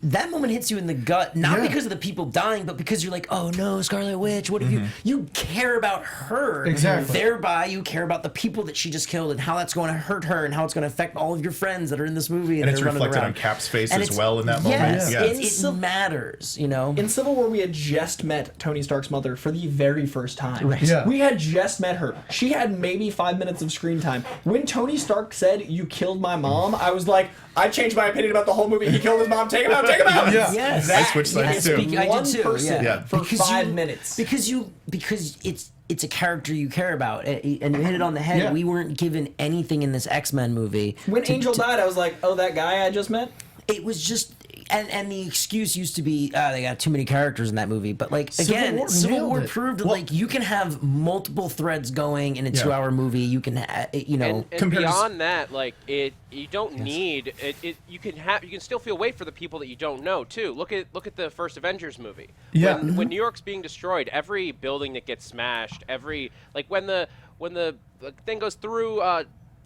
that moment hits you in the gut, not Yeah. because of the people dying, but because you're like, oh no, Scarlet Witch, what have you care about her. Exactly. Thereby, you care about the people that she just killed and how that's going to hurt her and how it's going to affect all of your friends that are in this movie. And it's they're running reflected around. on Cap's face And as it's- well in that moment. Yes, Yeah. it matters, you know? In Civil War, we had just met Tony Stark's mother for the very first time. Right. Yeah. We had just met her. She had maybe 5 minutes of screen time. When Tony Stark said, "You killed my mom," I was like, I changed my opinion about the whole movie. He killed his mom. Take him out. Take him out. Yeah. Yes. That, I switched sides you too. speak I did one too, person yeah. for Because 5 you- minutes. Because it's a character you care about, and you hit it on the head. Yeah. We weren't given anything in this X-Men movie. When Angel died, I was like, oh, that guy I just met? It was just, and the excuse used to be they got too many characters in that movie. But like Civil War Civil nailed War it. proved that like you can have multiple threads going in a 2-hour movie. You can, you know. And Compared to- beyond that, like you don't need it. You can still feel weight for the people that you don't know too. Look at the first Avengers movie. Yeah. When New York's being destroyed, every building that gets smashed, when the thing goes through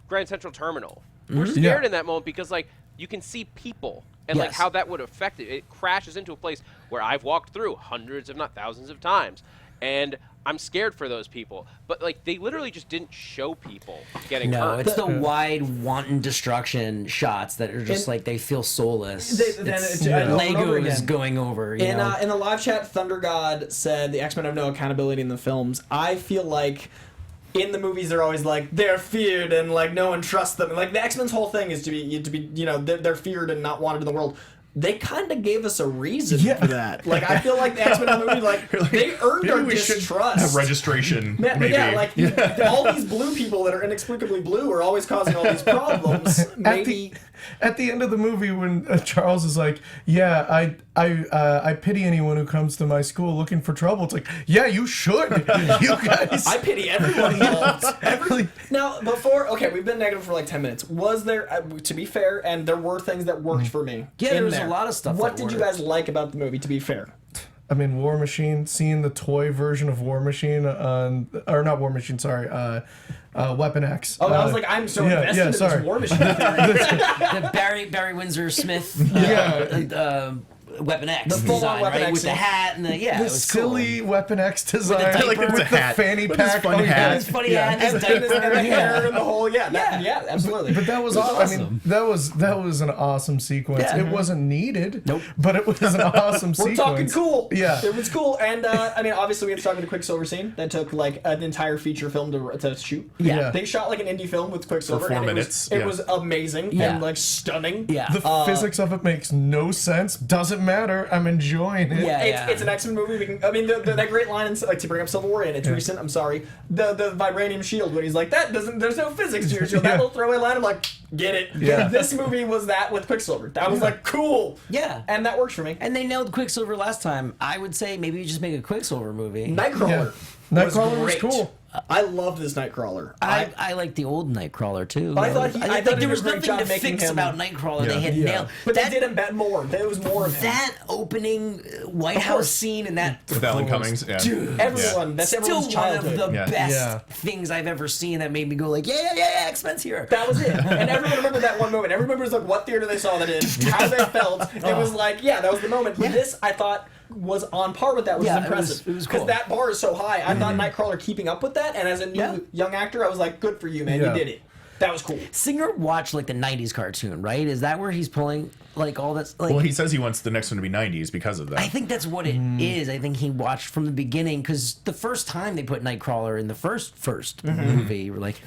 Grand Central Terminal, we're scared Yeah. in that moment because like you can see people and like Yes. how that would affect it. It crashes into a place where I've walked through hundreds, if not thousands, of times, and I'm scared for those people. But like they literally just didn't show people getting No, hurt. it's the wide wanton destruction shots that are just like they feel soulless. Then It's- it's over and Lego over is again. going over. You know? In the live chat, Thunder God said the X-Men have no accountability in the films. I feel like in the movies they're always like they're feared and like no one trusts them. And, like the X-Men's whole thing is to be they're feared and not wanted in the world. they kind of gave us a reason for that. Like, I feel like the X-Men movie, like they earned our distrust. Have registration, maybe. Yeah, like all these blue people that are inexplicably blue are always causing all these problems. Maybe at the end of the movie, when Charles is like, "Yeah, I pity anyone who comes to my school looking for trouble." It's like, yeah, you should. You guys. I pity everyone involved. Now, we've been negative for like 10 minutes. Was there, to be fair, and there were things that worked for me. Yeah, there was a lot of stuff. What that did you worked. guys like about the movie? To be fair. I mean, War Machine, seeing the toy version of War Machine or not War Machine, sorry, Weapon X. Oh, I was like, I'm so invested in this War Machine theory. The Barry Windsor Smith Weapon X The full-on design, Weapon right? X With the hat and it the was silly cool. Weapon X design With the like it's with a the hat. fanny With his pack. fun hat. His funny hat, his And diaper, the hair and the whole, absolutely. But that was awesome. I mean, that was an awesome sequence. Yeah. It wasn't needed. Nope. But it was an awesome We're sequence. talking cool. Yeah. It was cool. And, I mean, obviously we have to talk about the Quicksilver scene that took, like, an entire feature film to shoot. Yeah. They shot, like, an indie film with Quicksilver. For 4 and minutes, It was amazing Yeah. and, like, stunning. Yeah. The physics of it makes no sense. Doesn't matter. I'm enjoying it. Yeah. It's an X-Men movie. That great line, like, to bring up Civil War, and it's recent, I'm sorry. The vibranium shield, when he's like, there's no physics to your shield. That little throwaway line, I'm like, get it. Yeah. This movie was that with Quicksilver. That was like, cool. Yeah. And that works for me. And they nailed Quicksilver last time. I would say maybe you just make a Quicksilver movie. Nightcrawler. Nightcrawler was great. cool. I loved this Nightcrawler. I like the old Nightcrawler too. I thought he- I thought he there did was a great nothing job to making fix him- about Nightcrawler. Yeah. They had Yeah. nailed. But that, they did him bet more. There was more of him. that opening White Of House course. scene and that With Alan Cummings. Yeah. Dude, Everyone. That's still everyone's one of childhood. the Yeah. best Yeah. things I've ever seen that made me go like, yeah, X-Men's here. That was it. And everyone remembered that one moment. Everyone remembers like what theater they saw that in, how they felt. It was like, that was the moment. Yeah. This, I thought, was on par with that, which Yeah, is impressive. it was Because cool. that bar is so high. I thought Nightcrawler keeping up with that, and as a new Yeah. young actor, I was like, good for you, man. Yeah. You did it. That was cool. Singer watched like the '90s cartoon, right? Is that where he's pulling like all that? Like, Well, he says he wants the next one to be 90s because of that. I think that's what it is. I think he watched from the beginning because the first time they put Nightcrawler in the first movie, you were like,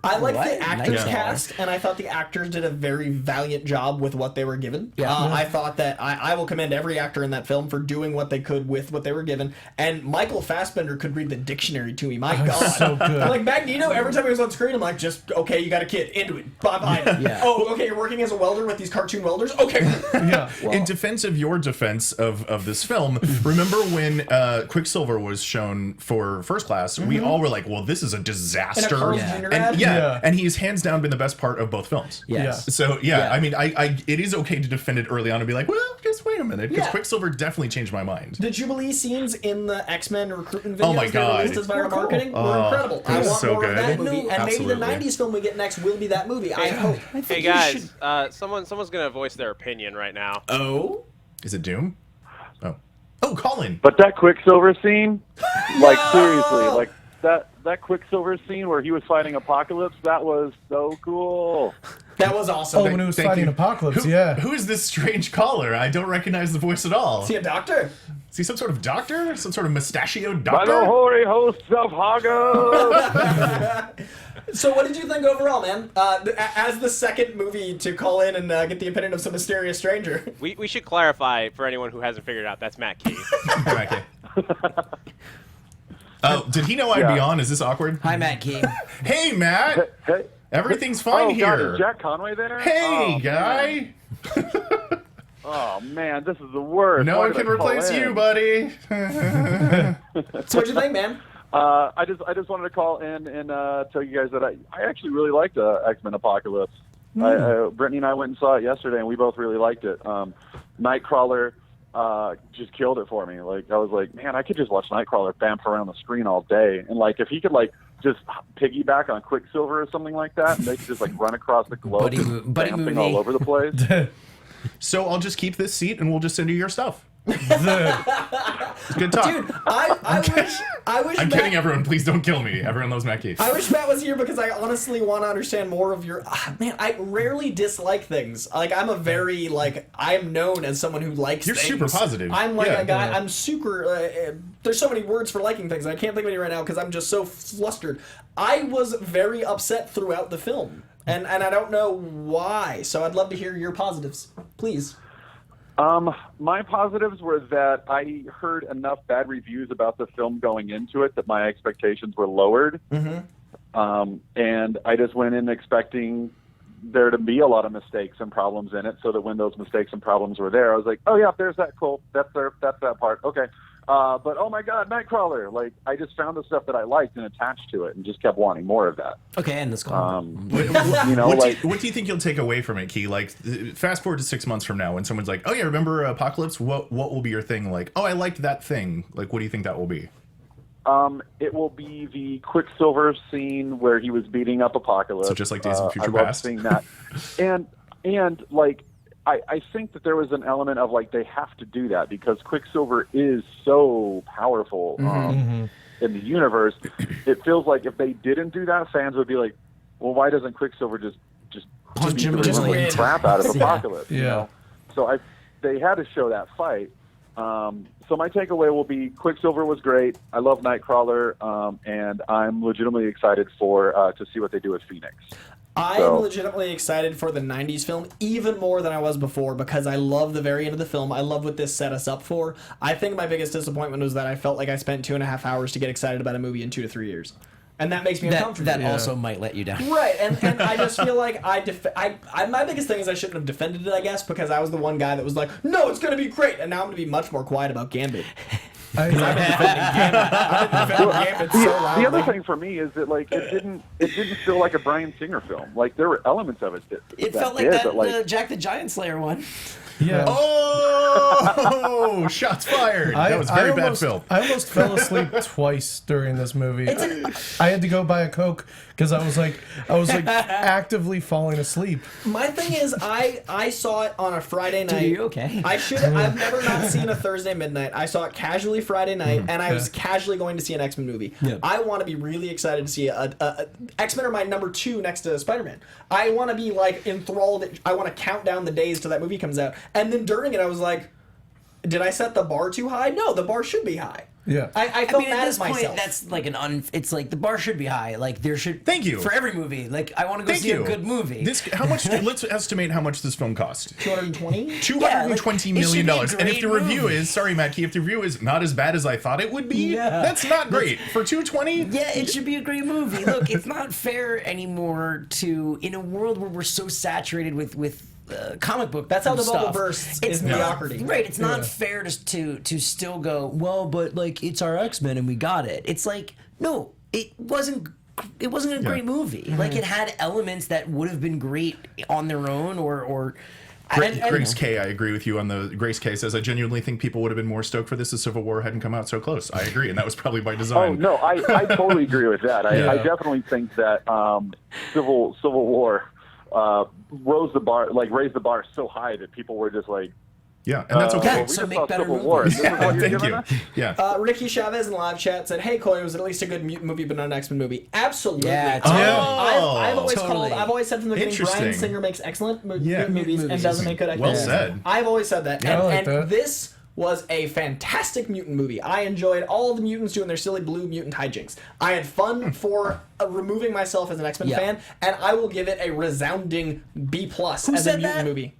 I like What? the actors Nightcrawler. cast, and I thought the actors did a very valiant job with what they were given. Yeah. I thought that I will commend every actor in that film for doing what they could with what they were given. And Michael Fassbender could read the dictionary to me. My God, so good. Like Magneto, every time he was on screen, I'm like, just okay, you got a kid, into it, bye. Yeah. Oh, okay, you're working as a welder with these cartoon welders. Okay, Yeah. In defense of your defense of this film, remember when Quicksilver was shown for First Class? We all were like, "Well, this is a disaster." Carl's Yeah. Jr. And ad? yeah, and he's hands down been the best part of both films. yes. So I mean, I it is okay to defend it early on and be like, well, just wait a minute, because Yeah. Quicksilver definitely changed my mind. The Jubilee scenes in the X-Men recruitment videos Oh my they God. released as viral Cool. marketing were Oh, incredible. I it was want so more of good. that movie, and Absolutely. maybe the '90s film we get next will be that movie. I hope. Hey guys, someone's gonna voice their opinion right now. Oh. Is it Doom? Oh, Colin. But that Quicksilver scene, like seriously, like that Quicksilver scene where he was fighting Apocalypse, that was so cool. That was awesome. Oh, when he was Thank fighting you. Apocalypse, Who is this strange caller? I don't recognize the voice at all. Is he a doctor? Is he some sort of doctor? Some sort of mustachioed By the doctor? hoary hosts of Haga. So what did you think overall, man? As the second movie to call in and get the opinion of some mysterious stranger. We should clarify for anyone who hasn't figured it out. That's Matt Key. Okay. Oh, did he know I'd be Yeah. on? Is this awkward? Hi, Matt Key. Hey, Matt. Hey, Everything's fine oh God, here. is Jack Conway there? Hey, Oh, guy. Oh man, this is the worst. No Why one did can I call replace in? you, buddy. So what'd you think, man? I just wanted to call in and tell you guys that I actually really liked X-Men Apocalypse. Brittany and I went and saw it yesterday, and we both really liked it. Nightcrawler just killed it for me. Like I was like, man, I could just watch Nightcrawler bamf around the screen all day, and like if he could like just piggyback on Quicksilver or something like that, and they could just like run across the globe, Buddy just movie. bouncing all over the place. So I'll just keep this seat and we'll just send you your stuff. It's good talk. Dude, I wish I'm Matt, kidding, everyone. Please don't kill me. Everyone loves Matt Key. I wish Matt was here because I honestly want to understand more of your. Man, I rarely dislike things. Like I'm a very I'm known as someone who likes. You're things. super positive. I'm like Yeah. a guy. I'm super. There's so many words for liking things. I can't think of any right now because I'm just so flustered. I was very upset throughout the film, and I don't know why. So I'd love to hear your positives, please. My positives were that I heard enough bad reviews about the film going into it that my expectations were lowered. And I just went in expecting there to be a lot of mistakes and problems in it, so that when those mistakes and problems were there, I was like, oh yeah, there's that, cool, that's that part, okay. But oh my God, Nightcrawler! Like, I just found the stuff that I liked and attached to it, and just kept wanting more of that. Okay, and this call. What do you think you'll take away from it, Key? Like, fast forward to 6 months from now, when someone's like, "Oh yeah, remember Apocalypse? What will be your thing?" Like, "Oh, I liked that thing." Like, what do you think that will be? It will be the Quicksilver scene where he was beating up Apocalypse. So just like Days of Future I love Past. seeing that, and like. I think that there was an element of like they have to do that because Quicksilver is so powerful in the universe. It feels like if they didn't do that, fans would be like, "Well, why doesn't Quicksilver just Punch him, beat just the win. crap out of Apocalypse?" Yeah. You know? So they had to show that fight. So my takeaway will be Quicksilver was great. I love Nightcrawler, and I'm legitimately excited to see what they do with Phoenix. I'm legitimately excited for the 90s film even more than I was before because I love the very end of the film. I love what this set us up for. I think my biggest disappointment was that I felt like I spent 2.5 hours to get excited about a movie in 2 to 3 years. And that makes me uncomfortable. That also might let you down. Right, and I just feel like my biggest thing is I shouldn't have defended it, I guess, because I was the one guy that was like, no, it's going to be great, and now I'm going to be much more quiet about Gambit. I've been defending Gambit so loudly. The other thing for me is that like it didn't feel like a Bryan Singer film. Like there were elements of it that felt like did, that but, like, the Jack the Giant Slayer one. Yeah. Oh, shots fired! That was very bad film. I almost fell asleep twice during this movie. I had to go buy a Coke because I was like actively falling asleep. My thing is, I saw it on a Friday night. Dude, are you okay? I've never not seen a Thursday midnight. I saw it casually Friday night, and I was casually going to see an X-Men movie. Yeah. I want to be really excited to see X-Men are my number 2 next to Spider-Man. I want to be like enthralled. I want to count down the days till that movie comes out. And then during it, I was like, did I set the bar too high? No, the bar should be high. Yeah. I felt mad at this at myself. point, that's like it's like the bar should be high. Like there should. Thank you. For every movie. Like I want to go Thank see you. a good movie. How much? Let's estimate how much this film cost. 220? $220 million. And if the review is, sorry, Matt Key, if the review is not as bad as I thought it would be, that's not great. For $220? Yeah, it should be a great movie. Look, it's not fair anymore to, in a world where we're so saturated with comic book. That's how the stuff, bubble bursts. Is mediocrity. Right. It's not fair to still go, well, but like it's our X-Men and we got it. It's like, no, it wasn't a great movie. Like it had elements that would have been great on their own or Grace K, I agree with you on the. Grace K says, I genuinely think people would have been more stoked for this if Civil War hadn't come out so close. I agree, and that was probably by design. Oh no, I totally agree with that. I definitely think that Civil War raised the bar so high that people were just like, yeah, and that's okay. We so just make saw better Civil movies. War. This is what you're Thank giving you. us? Yeah. Ricky Chavez in live chat said, "Hey, Chloe, was it at least a good mutant movie, but not an X-Men movie?" Absolutely. Yeah, I've always totally. I've always said from the beginning, Bryan Interesting. Singer makes excellent Yeah. movies and doesn't make good X-Men. Well said. I've always said that. Yeah, I like and that. This was a fantastic mutant movie. I enjoyed all the mutants doing their silly blue mutant hijinks. I had fun for removing myself as an X-Men fan, and I will give it a resounding B+ as a said mutant that? movie.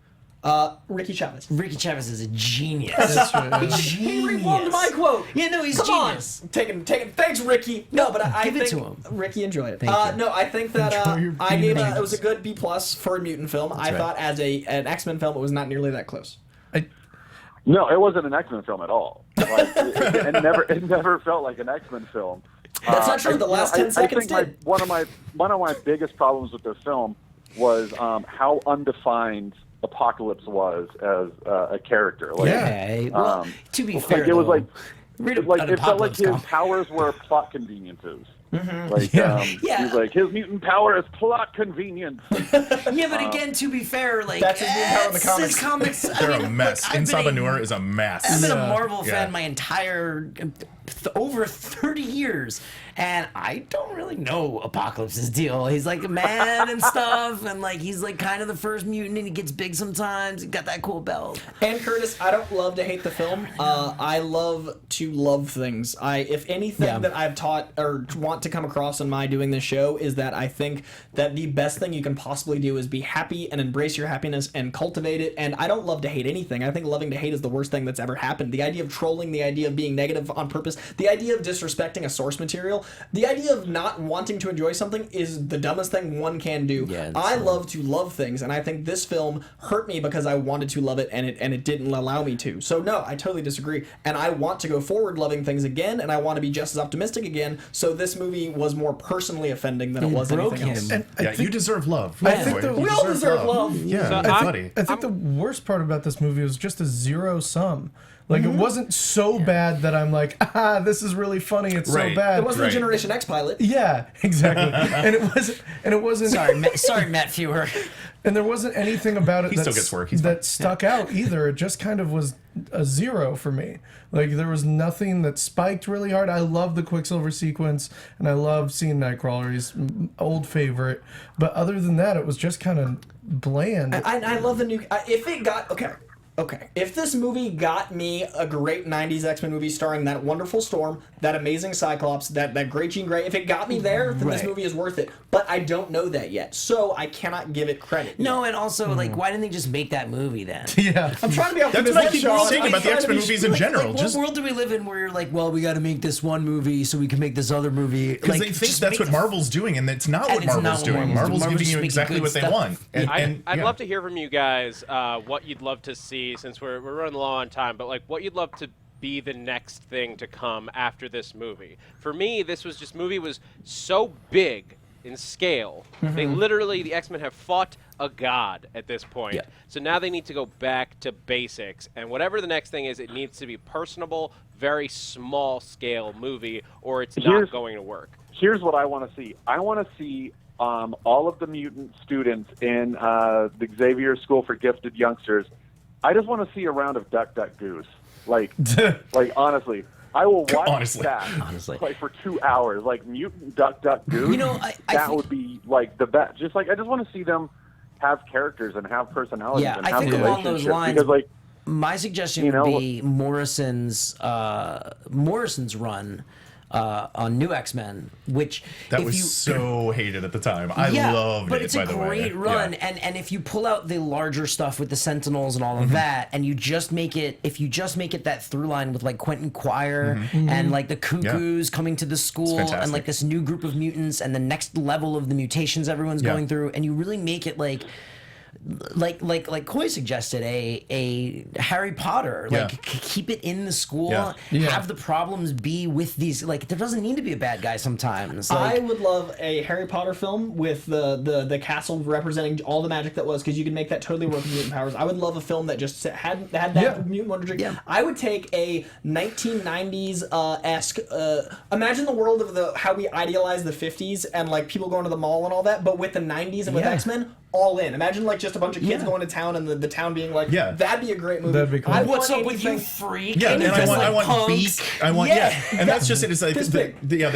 Ricky Chavez. Ricky Chavez is a genius. That's right. He reformed my quote. Yeah, no, he's Come genius. on, taking. Thanks, Ricky. No, but I Give it think to him. Ricky enjoyed it. Thank you. No, I think that Enjoy your I gave peanuts. it was a good B+ for a mutant film. I right. thought as an X-Men film, it was not nearly that close. No, it wasn't an X-Men film at all. Like, it never felt like an X-Men film. That's not true. The last 10 seconds I did. think one of my biggest problems with this film was how undefined Apocalypse was as a character. Like, Okay. Well, to be fair, like it was though, like read it felt like Apocalypse his comic. powers were plot conveniences. Like Yeah. he's like his mutant power is plot convenience. Yeah, but again, to be fair, like That's his new power in the his comics. They're a mess. I've been Insabanur is a mess. I've been a Yeah. Marvel Yeah. fan my entire over 30 years, and I don't really know Apocalypse's deal. He's like mad and stuff, and like he's like kind of the first mutant, and he gets big sometimes. He got that cool belt. And Curtis, I don't love to hate the film. I love to love things. If anything Yeah. that I've taught or want want to come across in my doing this show is that I think that the best thing you can possibly do is be happy and embrace your happiness and cultivate it. And I don't love to hate anything. I think loving to hate is the worst thing that's ever happened. The idea of trolling, the idea of being negative on purpose, the idea of disrespecting a source material, the idea of not wanting to enjoy something is the dumbest thing one can do. Yeah, I love to love things, and I think this film hurt me because I wanted to love it, and it didn't allow me to. So no, I totally disagree. And I want to go forward loving things again, and I want to be just as optimistic again. So this movie was more personally offending than it was anything else. And Yeah, you deserve love. I think Boy, we you all deserve love. Yeah, So buddy. I think the worst part about this movie was just a zero sum. Like, it wasn't so bad that I'm like, this is really funny. It's Right. so bad. It wasn't the Generation X pilot. Yeah, exactly. and it wasn't. Sorry, Matt Fewer. And there wasn't anything about it He still gets work. He's that fine. stuck out either. It just kind of was a zero for me. Like, there was nothing that spiked really hard. I love the Quicksilver sequence, and I love seeing Nightcrawler. He's an old favorite. But other than that, it was just kind of bland. I love the new. If it got okay. If this movie got me a great '90s X-Men movie starring that wonderful Storm, that amazing Cyclops, that great Jean Grey, if it got me there, then this Right. movie is worth it. But I don't know that yet, so I cannot give it credit. No, yet. and also, like, why didn't they just make that movie then? Yeah. I'm trying to be That's optimistic. what I keep Sean. saying I'm about the trying to X-Men be- movies in general. Like, Just what world do we live in where you're like, well, we got to make this one movie so we can make this other movie? because they think that's what Marvel's doing, and it's not what it's not Marvel's what doing. Marvel's Marvel's doing. giving you Marvel's exactly making what good they stuff. want. And, I'd yeah. love to hear from you guys what you'd love to see, since we're running low on time, but like what you'd love to be the next thing to come after this movie. For me, this movie was so big in scale. They literally, the X-Men have fought a god at this point. Yeah. So now they need to go back to basics. And whatever the next thing is, it needs to be personable, very small scale movie, or it's not going to work. Here's what I want to see. I want to see all of the mutant students in the Xavier School for Gifted Youngsters. I just want to see a round of Duck Duck Goose. Like honestly, I will watch that like for 2 hours. Like mutant Duck Duck Goose. You know, I that think- would be like the best. Just like I just want to see them have characters and have personalities Yeah, and I have think along those relationships. lines, Because like my suggestion you know, would be Morrison's run on New X-Men, which That if was you, so hated at the time. I loved but it, it's by a the way. great run, Yeah. and if you pull out the larger stuff with the Sentinels and all of that, and you just make it, if you just make it that through line with like Quentin Quire and like the Cuckoos coming to the school and fantastic. like this new group of mutants and the next level of the mutations everyone's going through, and you really make it like Coy suggested, a Harry Potter. Yeah. Like keep it in the school. Yeah. Yeah. Have the problems be with these. Like there doesn't need to be a bad guy sometimes. I Like, would love a Harry Potter film with the castle representing all the magic that was, because you could make that totally work with mutant powers. I would love a film that just had that mutant wonder drink. Yeah. I would take a 1990s esque. Imagine the world of how we idealize the 50s and like people going to the mall and all that, but with the 90s and with Yeah. X-Men. All in. Imagine like just a bunch of kids going to town and the town being like, that'd be a great movie. That'd be cool. I what's want up with you, anything- freak? Yeah, and you're I just want, like Beak. punks. I want, and that's just it. It's like This the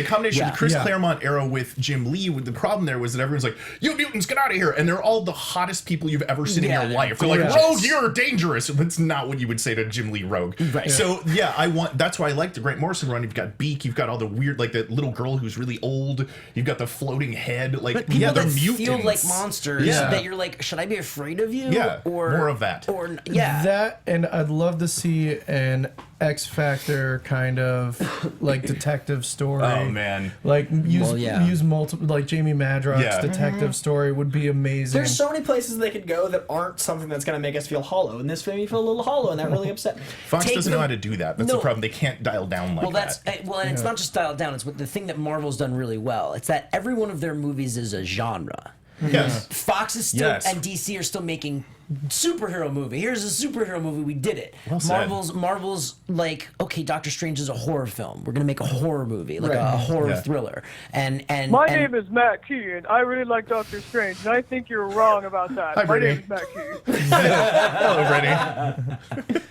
combination of Yeah. the Chris Yeah. Claremont era with Jim Lee. The problem there was that everyone's like, "You mutants, get out of here!" And they're all the hottest people you've ever seen Yeah, in your they're life. They're like, gorgeous. "Rogue, you're dangerous." That's not what you would say to Jim Lee Rogue. Right. So yeah, I want. That's why I like the Grant Morrison run. You've got Beak. You've got all the weird, like the little girl who's really old. You've got the floating head. Like But people yeah, they're that mutants. feel like monsters Yeah. that you're like, should I be afraid of you? Yeah, Or more of that. Or yeah. That, and I'd love to see an X Factor kind of like detective story. Oh man. Like use multiple, like Jamie Madrox's Yeah. detective story would be amazing. There's so many places they could go that aren't something that's going to make us feel hollow, and this made me feel a little hollow, and that really upset me. Fox Take doesn't the- know how to do that. That's No. the problem. They can't dial down like Well, that's that. and it's not just dialed down. It's what the thing that Marvel's done really well. It's that every one of their movies is a genre. Yes. Fox is still Yes. and DC are still making superhero movie. Here's a superhero movie. We did it. Well said. Marvel's like, okay, Doctor Strange is a horror film. We're gonna make a horror movie, like a horror Yeah. thriller. And My name is Matt Key, and I really like Doctor Strange, and I think you're wrong about that. Hi, My Brittany. name is Matt Key. Hello, Brittany.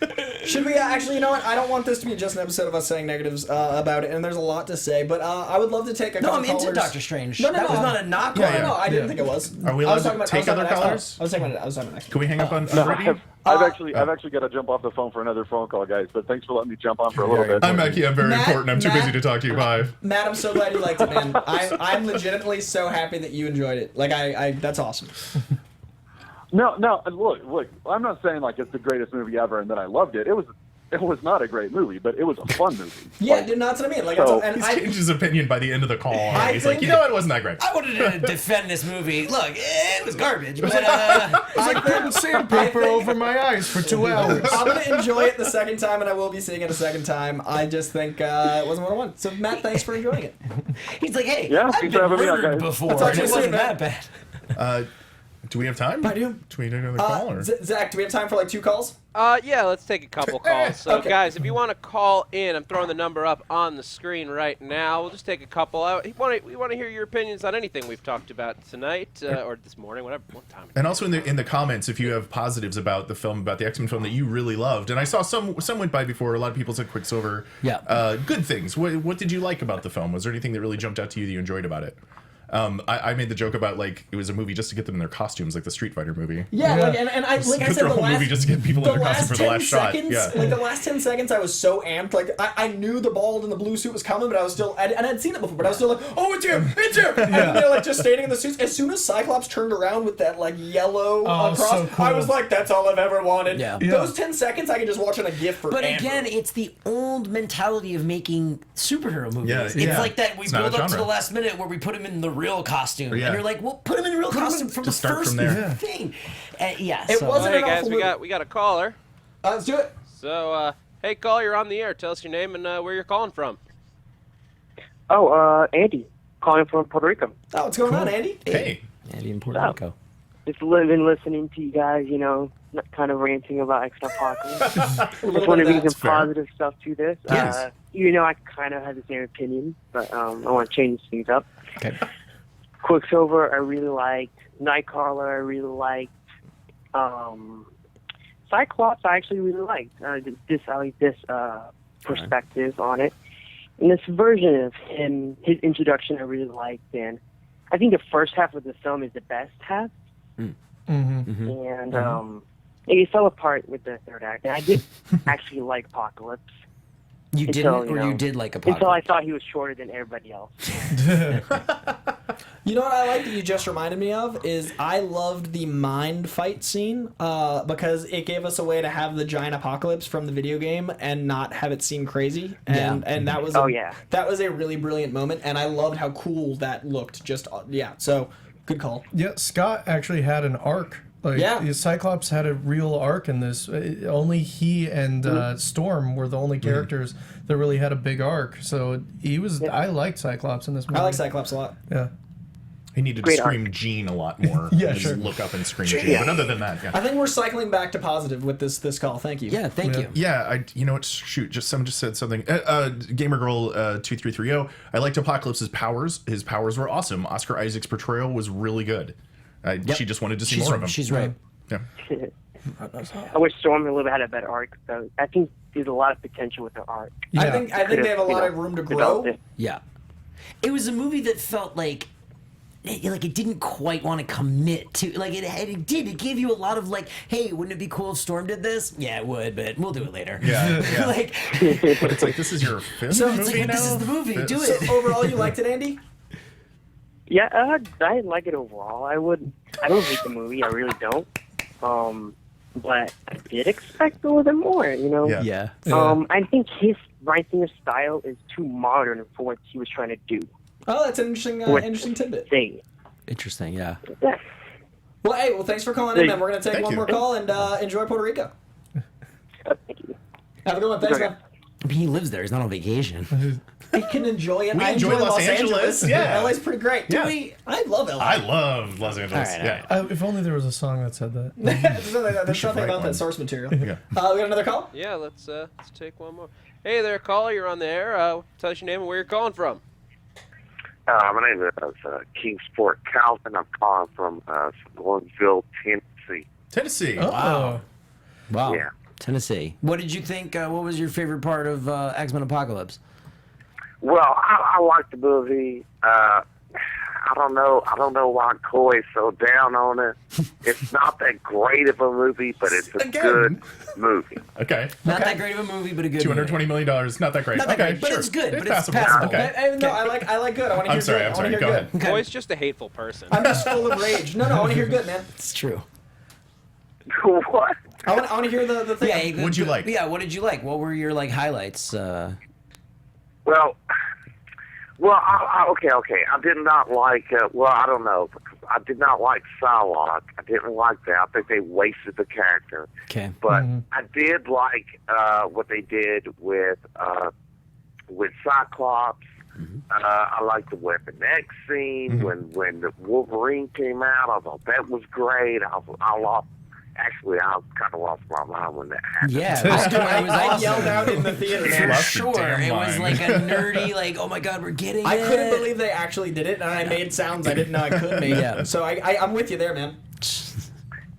Should we actually, you know what? I don't want this to be just an episode of us saying negatives about it, and there's a lot to say, but I would love to take a no, couple I'm into callers. Doctor Strange. No, that was not a knock No, on no, I didn't think it was. Are we I was allowed talking to about- take I was other talking about callers? next. I was talking about next. Can we hang up on No, Brittany? I've actually got to jump off the phone for another phone call, guys. But thanks for letting me jump on for a little bit. I'm Mackie. I'm very Matt- important. I'm too Matt- busy to talk to you. Bye. Matt, I'm so glad you liked it, man. I'm legitimately so happy that you enjoyed it. Like, I that's awesome. No. Look. I'm not saying like it's the greatest movie ever and that I loved it. It was not a great movie, but it was a fun movie. Yeah, Like, dude, that's what I mean. Like, so- and He's I, changed his opinion by the end of the call. I He's like, think- you know what? It wasn't that great. I wanted to defend this movie. Look, it was garbage, but It's like putting sandpaper over my eyes for 2 hours. I'm gonna enjoy it the second time, and I will be seeing it a second time. I just think it wasn't what I wanted. So, Matt, thanks for enjoying it. he's like, hey, Yeah, I've thanks been for having me on, murdered guys. before, That's and actually it wasn't sweet, that man. bad. Do we have time? I do. Do we take another call? Or? Zach, do we have time for like 2 calls? Yeah, let's take a couple calls. So, Okay. guys, if you want to call in, I'm throwing the number up on the screen right now. We'll just take a couple. We want to hear your opinions on anything we've talked about tonight or this morning, whatever time. And also in the comments, if you have positives about the film, about the X-Men film that you really loved, and I saw some went by before. A lot of people said Quicksilver. Yeah. Good things. What did you like about the film? Was there anything that really jumped out to you that you enjoyed about it? I made the joke about like it was a movie just to get them in their costumes, like the Street Fighter movie. Yeah, like and I like I said, Through a the whole last movie just to get people in their costume for the 10 last shot. seconds, Yeah. like the last 10 seconds, I was so amped. Like I knew the bald and the blue suit was coming, but I was still and I'd seen it before, but I was still like, oh, it's him, it's him. And then they're like just standing in the suits. As soon as Cyclops turned around with that like yellow across, so cool. I was like, that's all I've ever wanted. Yeah. Those 10 seconds, I can just watch on a GIF for. But ever. again, it's the old mentality of making superhero movies. Yeah, It's yeah. like that we It's not a build up to genre. the last minute where we put him in the real costume. Yeah. And you're like, well, put him in the real costume from the Just start first from there. thing. Yeah, It so- wasn't Hey, an guys, awful we got a caller. let's do it. So, hey, caller, you're on the air. Tell us your name and where you're calling from. Oh, Andy, calling from Puerto Rico. Oh, what's going on, Andy? Hey. Andy in Puerto Rico. Just been listening to you guys, you know, kind of ranting about X Apocalypse. Just want to read some fair. positive stuff to this. Yes. You know, I kind of had the same opinion, but I want to change things up. Okay. Quicksilver, I really liked. Nightcrawler, I really liked. Cyclops, I actually really liked. I like this perspective on it. And this version of him, his introduction, I really liked. And I think the first half of the film is the best half. And it fell apart with the third act. And I did actually like Apocalypse. You Until, didn't, or you know, you did like Until I Apocalypse? thought he was shorter than everybody else. You know what I like that you just reminded me of is I loved the mind fight scene because it gave us a way to have the giant apocalypse from the video game and not have it seem crazy. And that was that was a really brilliant moment, and I loved how cool that looked. Just so good call. Yeah, Scott actually had an arc. Like, Cyclops had a real arc in this. Only he and Storm were the only characters that really had a big arc. So he was. I liked Cyclops in this movie. I like Cyclops a lot. Yeah. He needed Great to scream Gene a lot more. Yeah, Just sure. look up and scream Gene. But other than that, yeah. I think we're cycling back to positive with this call. Thank you. Yeah, thank you. Yeah, you know what? Shoot, someone just said something. Gamer Girl 2330. I liked Apocalypse's powers. His powers were awesome. Oscar Isaac's portrayal was really good. She just wanted to see more of him. She's right. Yeah. I wish Storm a little bit had a better arc. So I think there's a lot of potential with the arc. I think they have a lot of room to grow. Yeah. It was a movie that felt like it didn't quite want to commit to, like it did. It gave you a lot of like, hey, wouldn't it be cool if Storm did this? Yeah, it would, but we'll do it later. Yeah. Like, But it's like, this is your fifth so movie it's like, now? this is the movie. Do So it. overall, you liked it, Andy? Yeah, I like it overall. I don't hate the movie. I really don't. But I did expect a little bit more. You know. Yeah. I think his writing style is too modern for what he was trying to do. Oh, that's an interesting tidbit. Interesting, yeah. Yeah. Well, hey, thanks for calling in, man. We're gonna take Thank one you. more call and enjoy Puerto Rico. Thank you. Have a good one. Thanks, man. I mean, he lives there. He's not on vacation. We can enjoy it. We I enjoy Los Angeles. Yeah. LA's pretty great. Yeah. I love LA. I love Los Angeles. All right, yeah. If only there was a song that said that. There's nothing write about one. that source material. Yeah. We got another call? Yeah, let's take one more. Hey there, caller. You're on the air. Tell us your name and where you're calling from. My name is Kingsport Calvin. I'm calling from Gordonsville, Tennessee. Tennessee. Oh. Wow. Yeah. Tennessee. What did you think? What was your favorite part of X-Men Apocalypse? Well, I liked the movie. I don't know why Coy's so down on it. It's not that great of a movie, but it's a good movie. Okay. Not that great of a movie, but a good $220 million. Not that great. Not that okay, great, but sure. it's good. But passable. it's passable. Okay. No, I like good. I want to hear I'm sorry. good. I'm sorry. Go good. ahead. Okay. Boy's just a hateful person. I'm just full of rage. No, I want to hear good, man. It's true. What? I want to hear the thing. What'd you like? Yeah, what did you like? What were your like highlights? Well, okay. I did not like. I don't know. I did not like Psylocke. I didn't like that. I think they wasted the character. Okay. But I did like what they did with Cyclops. I liked the Weapon X scene when the Wolverine came out. I thought that was great. I lost. Actually, I kind of lost my mind when that happened. Yeah, it was I awesome. yelled out in the theater, man. Lost your Sure, damn it was mind. like a nerdy, like, oh my god, we're getting I it. couldn't believe they actually did it, and I made sounds I didn't know I could make. Yeah. So I'm with you there, man.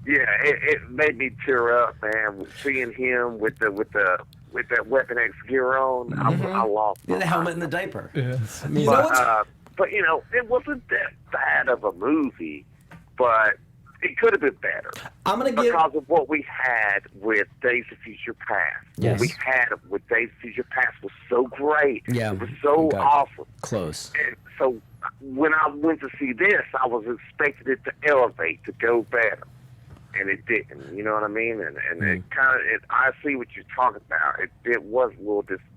Yeah, it made me tear up, man. Seeing him with that Weapon X gear on, I lost my The helmet mind. and the diaper. Yeah. I mean, But it wasn't that bad of a movie, but it could have been better. I'm gonna give. Because of what we had with Days of Future Past. Yes. What we had with Days of Future Past was so great. Yeah. It was so Okay. awesome. close. And so when I went to see this, I was expecting it to elevate, to go better. And it didn't. You know what I mean? And it kind of, I see what you're talking about. It was a little disappointing.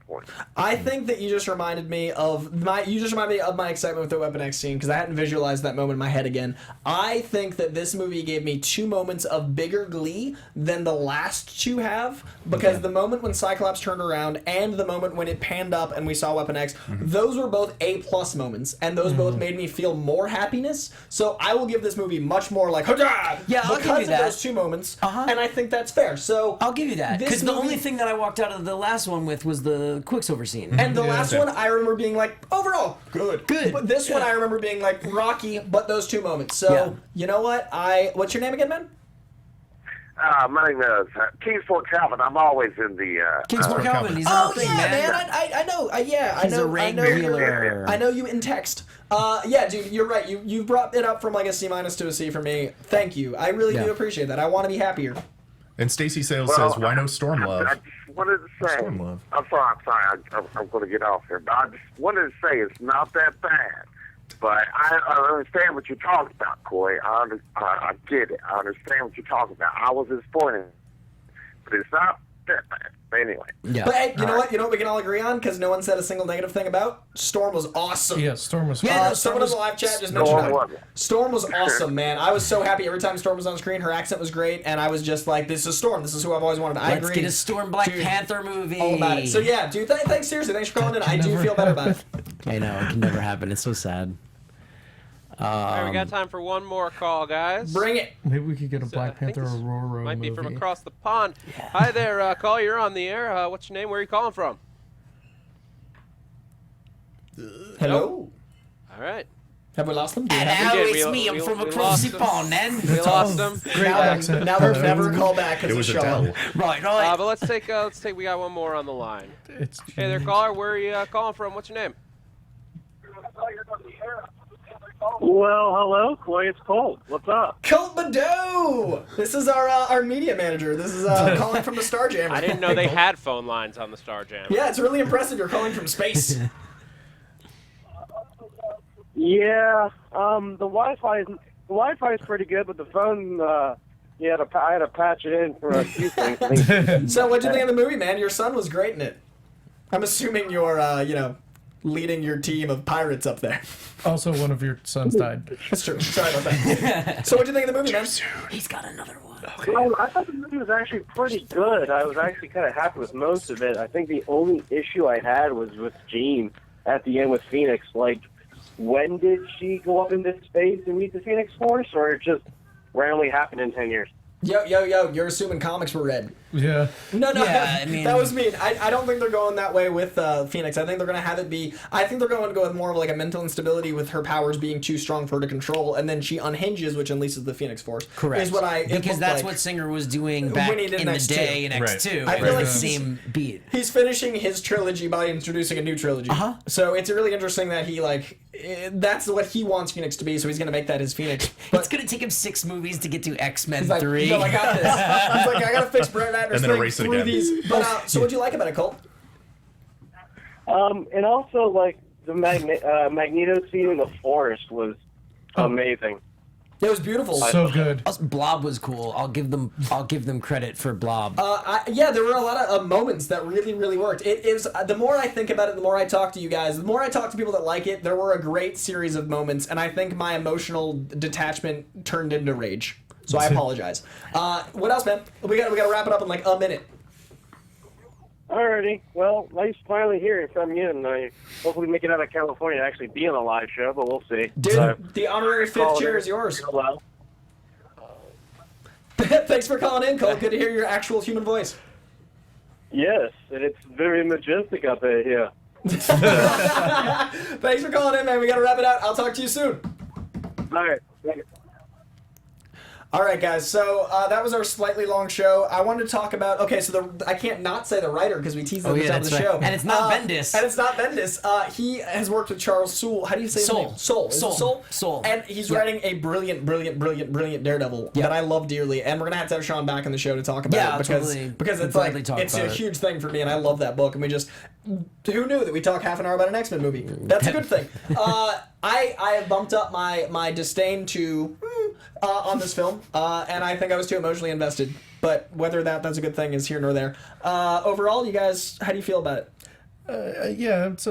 I think that you just reminded me of my excitement with the Weapon X scene because I hadn't visualized that moment in my head again. I think that this movie gave me 2 moments of bigger glee than the last 2 have because the moment when Cyclops turned around and the moment when it panned up and we saw Weapon X, those were both A+ moments and those both made me feel more happiness. So I will give this movie much more like Hydra! Yeah, I'll give you because of that. those 2 moments, and I think that's fair. So I'll give you that. this Because the movie- only thing that I walked out of the last one with was the Quicksilver scene. And the last one, I remember being like, overall, good. But this one, I remember being like, rocky, but those 2 moments. So, you know what? What's your name again, man? My name is Kingsport Calvin. I'm always in the... Kingsport Calvin, he's Oh, our thing, yeah, man. I know. He's a regular. I know you in text. Yeah, dude, you're right. You brought it up from like a C- to a C for me. Thank you. I really do appreciate that. I want to be happier. And Stacy Sales says, "Why no Storm Love?" I just wanted to say... Storm Love. I'm sorry. I'm going to get off here. But I just wanted to say it's not that bad. But I understand what you're talking about, Coy. I get it. I understand what you're talking about. I was disappointed. But it's not that bad. But anyway. Yeah. But hey, you know what? You know what we can all agree on? Because no one said a single negative thing about? Storm was awesome. Yeah, Storm was. Yeah, Someone in the live chat just Storm mentioned was- that. Storm was awesome, man. I was so happy every time Storm was on screen. Her accent was great, and I was just like, "This is Storm. This is who I've always wanted." I Let's agree. get a Storm Black Dude, Panther movie. all about it. So yeah, dude. Thanks seriously. Thanks for calling in. I do feel better about it. I know, it can never happen. It's so sad. All right, we got time for one more call, guys. Bring it. Maybe we could get a So, Black I think Panther this Aurora Might movie. be from across the pond. Hi there, caller. You're on the air. What's your name? Where are you calling from? Hello. All right. Have we lost them? Do we And have now did. it's We- me. I'm we- from we across lost the him. pond, then. We lost them. Great accent. Now they'll never call back It because was it's Sean. Adele. Right. But let's take. We got one more on the line. It's Hey there, caller. Where are you calling from? What's your name? Well, hello, Coy. It's Colt. What's up? Colt Badeau! This is our media manager. This is calling from the Star Jammer. I didn't know they had phone lines on the Star Jam. Yeah, it's really impressive. You're calling from space. Yeah, the Wi-Fi is pretty good, but the phone, I had to patch it in for a few things. So, what'd you think of the movie, man? Your son was great in it. I'm assuming you're, leading your team of pirates up there. Also, one of your sons died. That's true. Sorry about that. So, what'd you think of the movie, man? He's got another one. Well, I thought the movie was actually pretty good. I was actually kind of happy with most of it. I think the only issue I had was with Jean at the end with Phoenix. Like, when did she go up into space and meet the Phoenix Force, or it just randomly happened in 10 years? Yo, you're assuming comics were read. Yeah. No, Yeah, I mean- that was mean. I don't think they're going that way with Phoenix. I think they're going to have it be... I think they're going to go with more of like a mental instability with her powers being too strong for her to control, and then she unhinges, which unleashes the Phoenix Force. Correct. Is what it because looked that's like what Singer was doing back when he did in the X2. day in X2. I It feel was like the same beat. He's finishing his trilogy by introducing a new trilogy. So it's really interesting that he that's what he wants Phoenix to be. So he's going to make that his Phoenix. But It's gonna take him 6 movies to get to X-Men he's like, 3. no, I got this. He's like, I got to fix Brett Ratner's And then thing erase it through again. these. But so what'd you like about it, Colt? And also, like, the Magneto scene in the forest was amazing. It was beautiful. So good. Blob was cool. I'll give them credit for Blob. Yeah, there were a lot of moments that really, really worked. It is the more I think about it, the more I talk to you guys, the more I talk to people that like it. There were a great series of moments, and I think my emotional detachment turned into rage. So I apologize. What else, man? We got to wrap it up in like a minute. Alrighty. Well, nice finally hearing from you, and I hopefully make it out of California to actually be on a live show, but we'll see. Dude, the honorary fifth chair is yours. Hello. Thanks for calling in, Cole. Good to hear your actual human voice. Yes, and it's very majestic up here. Thanks for calling in, man. We got to wrap it out. I'll talk to you soon. All right. All right, guys. So that was our slightly long show. I wanted to talk about. Okay, so I can't not say the writer because we teased it at the top of the show. And it's not Bendis. And it's not Bendis. He has worked with Charles Soule. How do you say his name? Soule. Is it Soule? Soule. And he's writing a brilliant Daredevil that I love dearly. And we're gonna have Sean back on the show to talk about it because it's like it's a huge thing for me, and I love that book. And we just who knew that we talk half an hour about an X-Men movie? That's a good thing. I have bumped up my disdain to on this film, and I think I was too emotionally invested. But whether that's a good thing is here nor there. Overall, you guys, how do you feel about it? Yeah, it's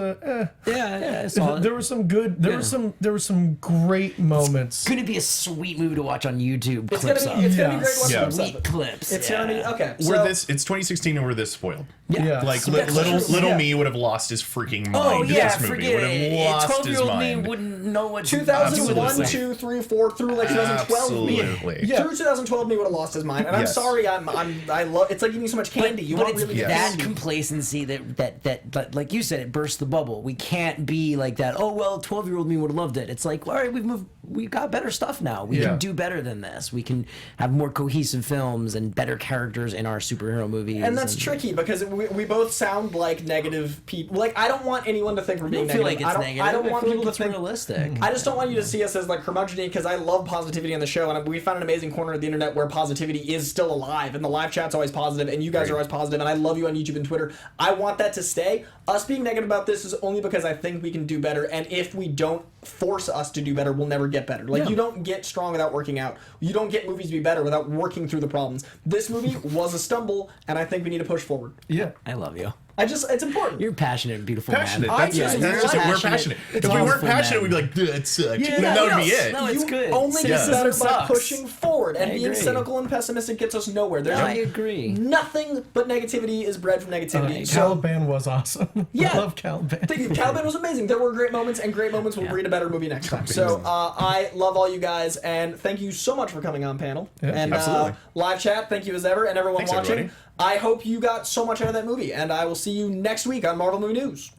solid. There were some good. There were some great moments. It's gonna be a sweet movie to watch on YouTube. It's gonna be great to watch Yeah. Sweet clips. It's gonna be okay. It's 2016 and we're this spoiled. Yeah. Like little me would have lost his freaking mind. Oh yeah, this movie forget would have it. lost 12-year-old his me mind. wouldn't know what to do with 2001, this. 2, 3, 4 through like 2012. Absolutely. Through 2012, me would have lost his mind. And I'm Yes. sorry. I love. It's like eating so much candy. You but want it's really good that candy. complacency that like you said, it burst the bubble. We can't be like that. Oh well, 12-year-old me would have loved it. It's like, all right, we've got better stuff now. We can do better than this. We can have more cohesive films and better characters in our superhero movies. And that's tricky because we both sound like negative people. Like I don't want anyone to think we're being I feel negative. like it's negative. I don't want feel people like to think realistic. I just don't want you to see us as like curmudgeon-y because I love positivity on the show, and we found an amazing corner of the internet where positivity is still alive, and the live chat's always positive, and you guys are always positive, and I love you on YouTube and Twitter. I want that to stay. Us being negative about this is only because I think we can do better, and if we don't force us to do better, we'll never get better. Like you don't get strong without working out. You don't get movies to be better without working through the problems. This movie was a stumble, and I think we need to push forward. Yeah. I love you. It's important. You're passionate, beautiful Passionate. man. That's just that's love it. We're passionate. If we weren't Beautiful passionate, man. we'd be like, dude, it sucks. Yeah, that would be no, it. no, it's You good. only get Cynicism better by sucks. pushing forward, and I being agree. cynical and pessimistic gets us nowhere. There's I agree. Nothing but negativity is bred from negativity. So Caliban was awesome. Yeah. I love Caliban. Caliban was amazing. There were great moments, and great moments will breed a better movie next time. So I love all you guys, and thank you so much for coming on panel. Yeah, and absolutely. Live chat, thank you as ever, and everyone Thanks, watching. everybody. I hope you got so much out of that movie, and I will see you next week on Marvel Movie News.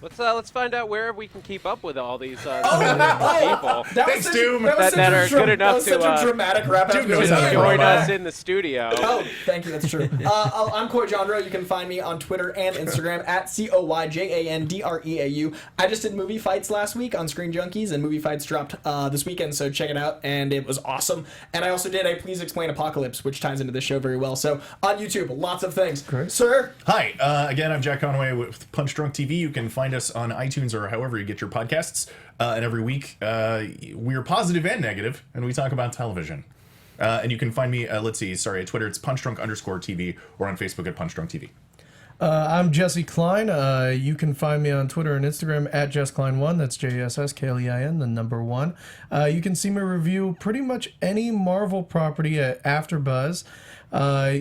Let's find out where we can keep up with all these people. That Thanks, was Doom. That are good enough such a to dramatic wrap. Doom knows how to join robot. us in the studio. Oh, thank you. That's true. I'm Coy Jandro. You can find me on Twitter and Instagram at CoyJandreau. I just did movie fights last week on Screen Junkies, and movie fights dropped this weekend, so check it out, and it was awesome. And I also did a Please Explain Apocalypse, which ties into this show very well. So on YouTube, lots of things. Great. Sir? Hi, again, I'm Jack Conaway with Punch Drunk TV. You can find us on iTunes or however you get your podcasts. And every week, we're positive and negative, and we talk about television. And you can find me, at Twitter, it's punchdrunk_TV, or on Facebook at punchdrunktv. I'm Jesse Klein. You can find me on Twitter and Instagram at JessKlein1. That's JSSKLEIN, the number 1. You can see me review pretty much any Marvel property at AfterBuzz.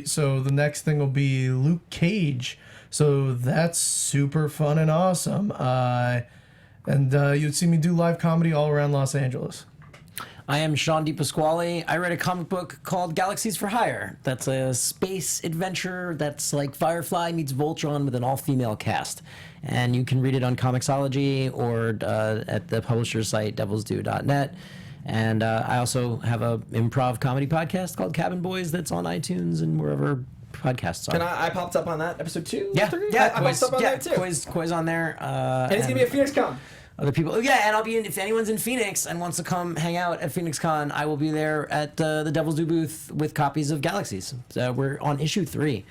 So the next thing will be Luke Cage. So that's super fun and awesome. And you'd see me do live comedy all around Los Angeles. I am Sean DiPasquale. I read a comic book called Galaxies for Hire. That's a space adventure that's like Firefly meets Voltron with an all-female cast. And you can read it on Comixology or at the publisher's site, devilsdue.net. And I also have a improv comedy podcast called Cabin Boys that's on iTunes and wherever podcasts are. And I popped up on that episode 2? Yeah, 3? yeah, I popped up on there too. Koi's on there. And it's going to be a Phoenix Con. Other people, yeah, and I'll be in. If anyone's in Phoenix and wants to come hang out at Phoenix Con, I will be there at the Devil's Due booth with copies of Galaxies. So we're on issue 3.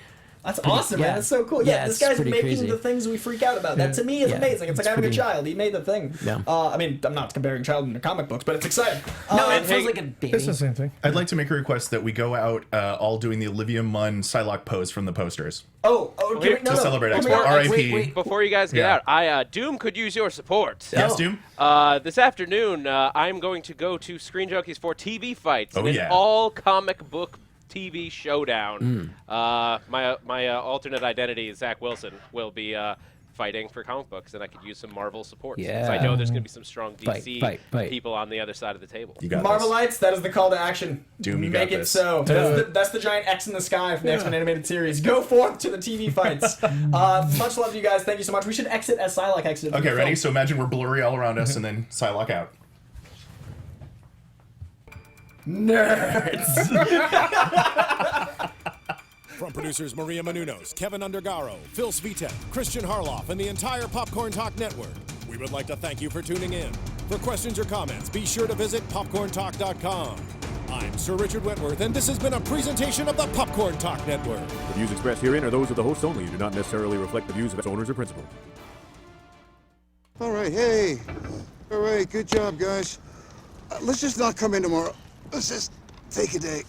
That's awesome, man. That's so cool. Yeah, this guy's making crazy. the things we freak out about. That to me is amazing. It's like having a child. He made the thing. Yeah. I mean, I'm not comparing childhood to comic books, but it's exciting. No, it feels like a baby. It's the same thing. I'd like to make a request that we go out all doing the Olivia Munn Psylocke pose from the posters. To celebrate X-Men. R.I.P. Wait, before you guys get out, Doom could use your support. Yes, Doom? This afternoon, I'm going to go to Screen Junkies for TV fights. Oh, an yeah. all comic book TV showdown. My alternate identity, Zach Wilson, will be fighting for comic books, and I could use some Marvel support. Yeah. Since I know there's going to be some strong DC Fight. people on the other side of the table. You got Marvelites, that is the call to action. Doom, you Make got it this. so. That's the giant X in the sky from the X-Men animated series. Go forth to the TV fights. Much love to you guys. Thank you so much. We should exit as Psylocke exited. Okay, ready? So imagine we're blurry all around us, and then Psylocke out. Nerds. From producers Maria Menounos, Kevin Undergaro, Phil Svitek, Kristian Harloff, and the entire Popcorn Talk Network, we would like to thank you for tuning in. For questions or comments, be sure to visit popcorntalk.com. I'm Sir Richard Wentworth, and this has been a presentation of the Popcorn Talk Network. The views expressed herein are those of the hosts only and do not necessarily reflect the views of its owners or principals. All right, hey. All right, good job, guys. Let's just not come in tomorrow. Let's just take a day.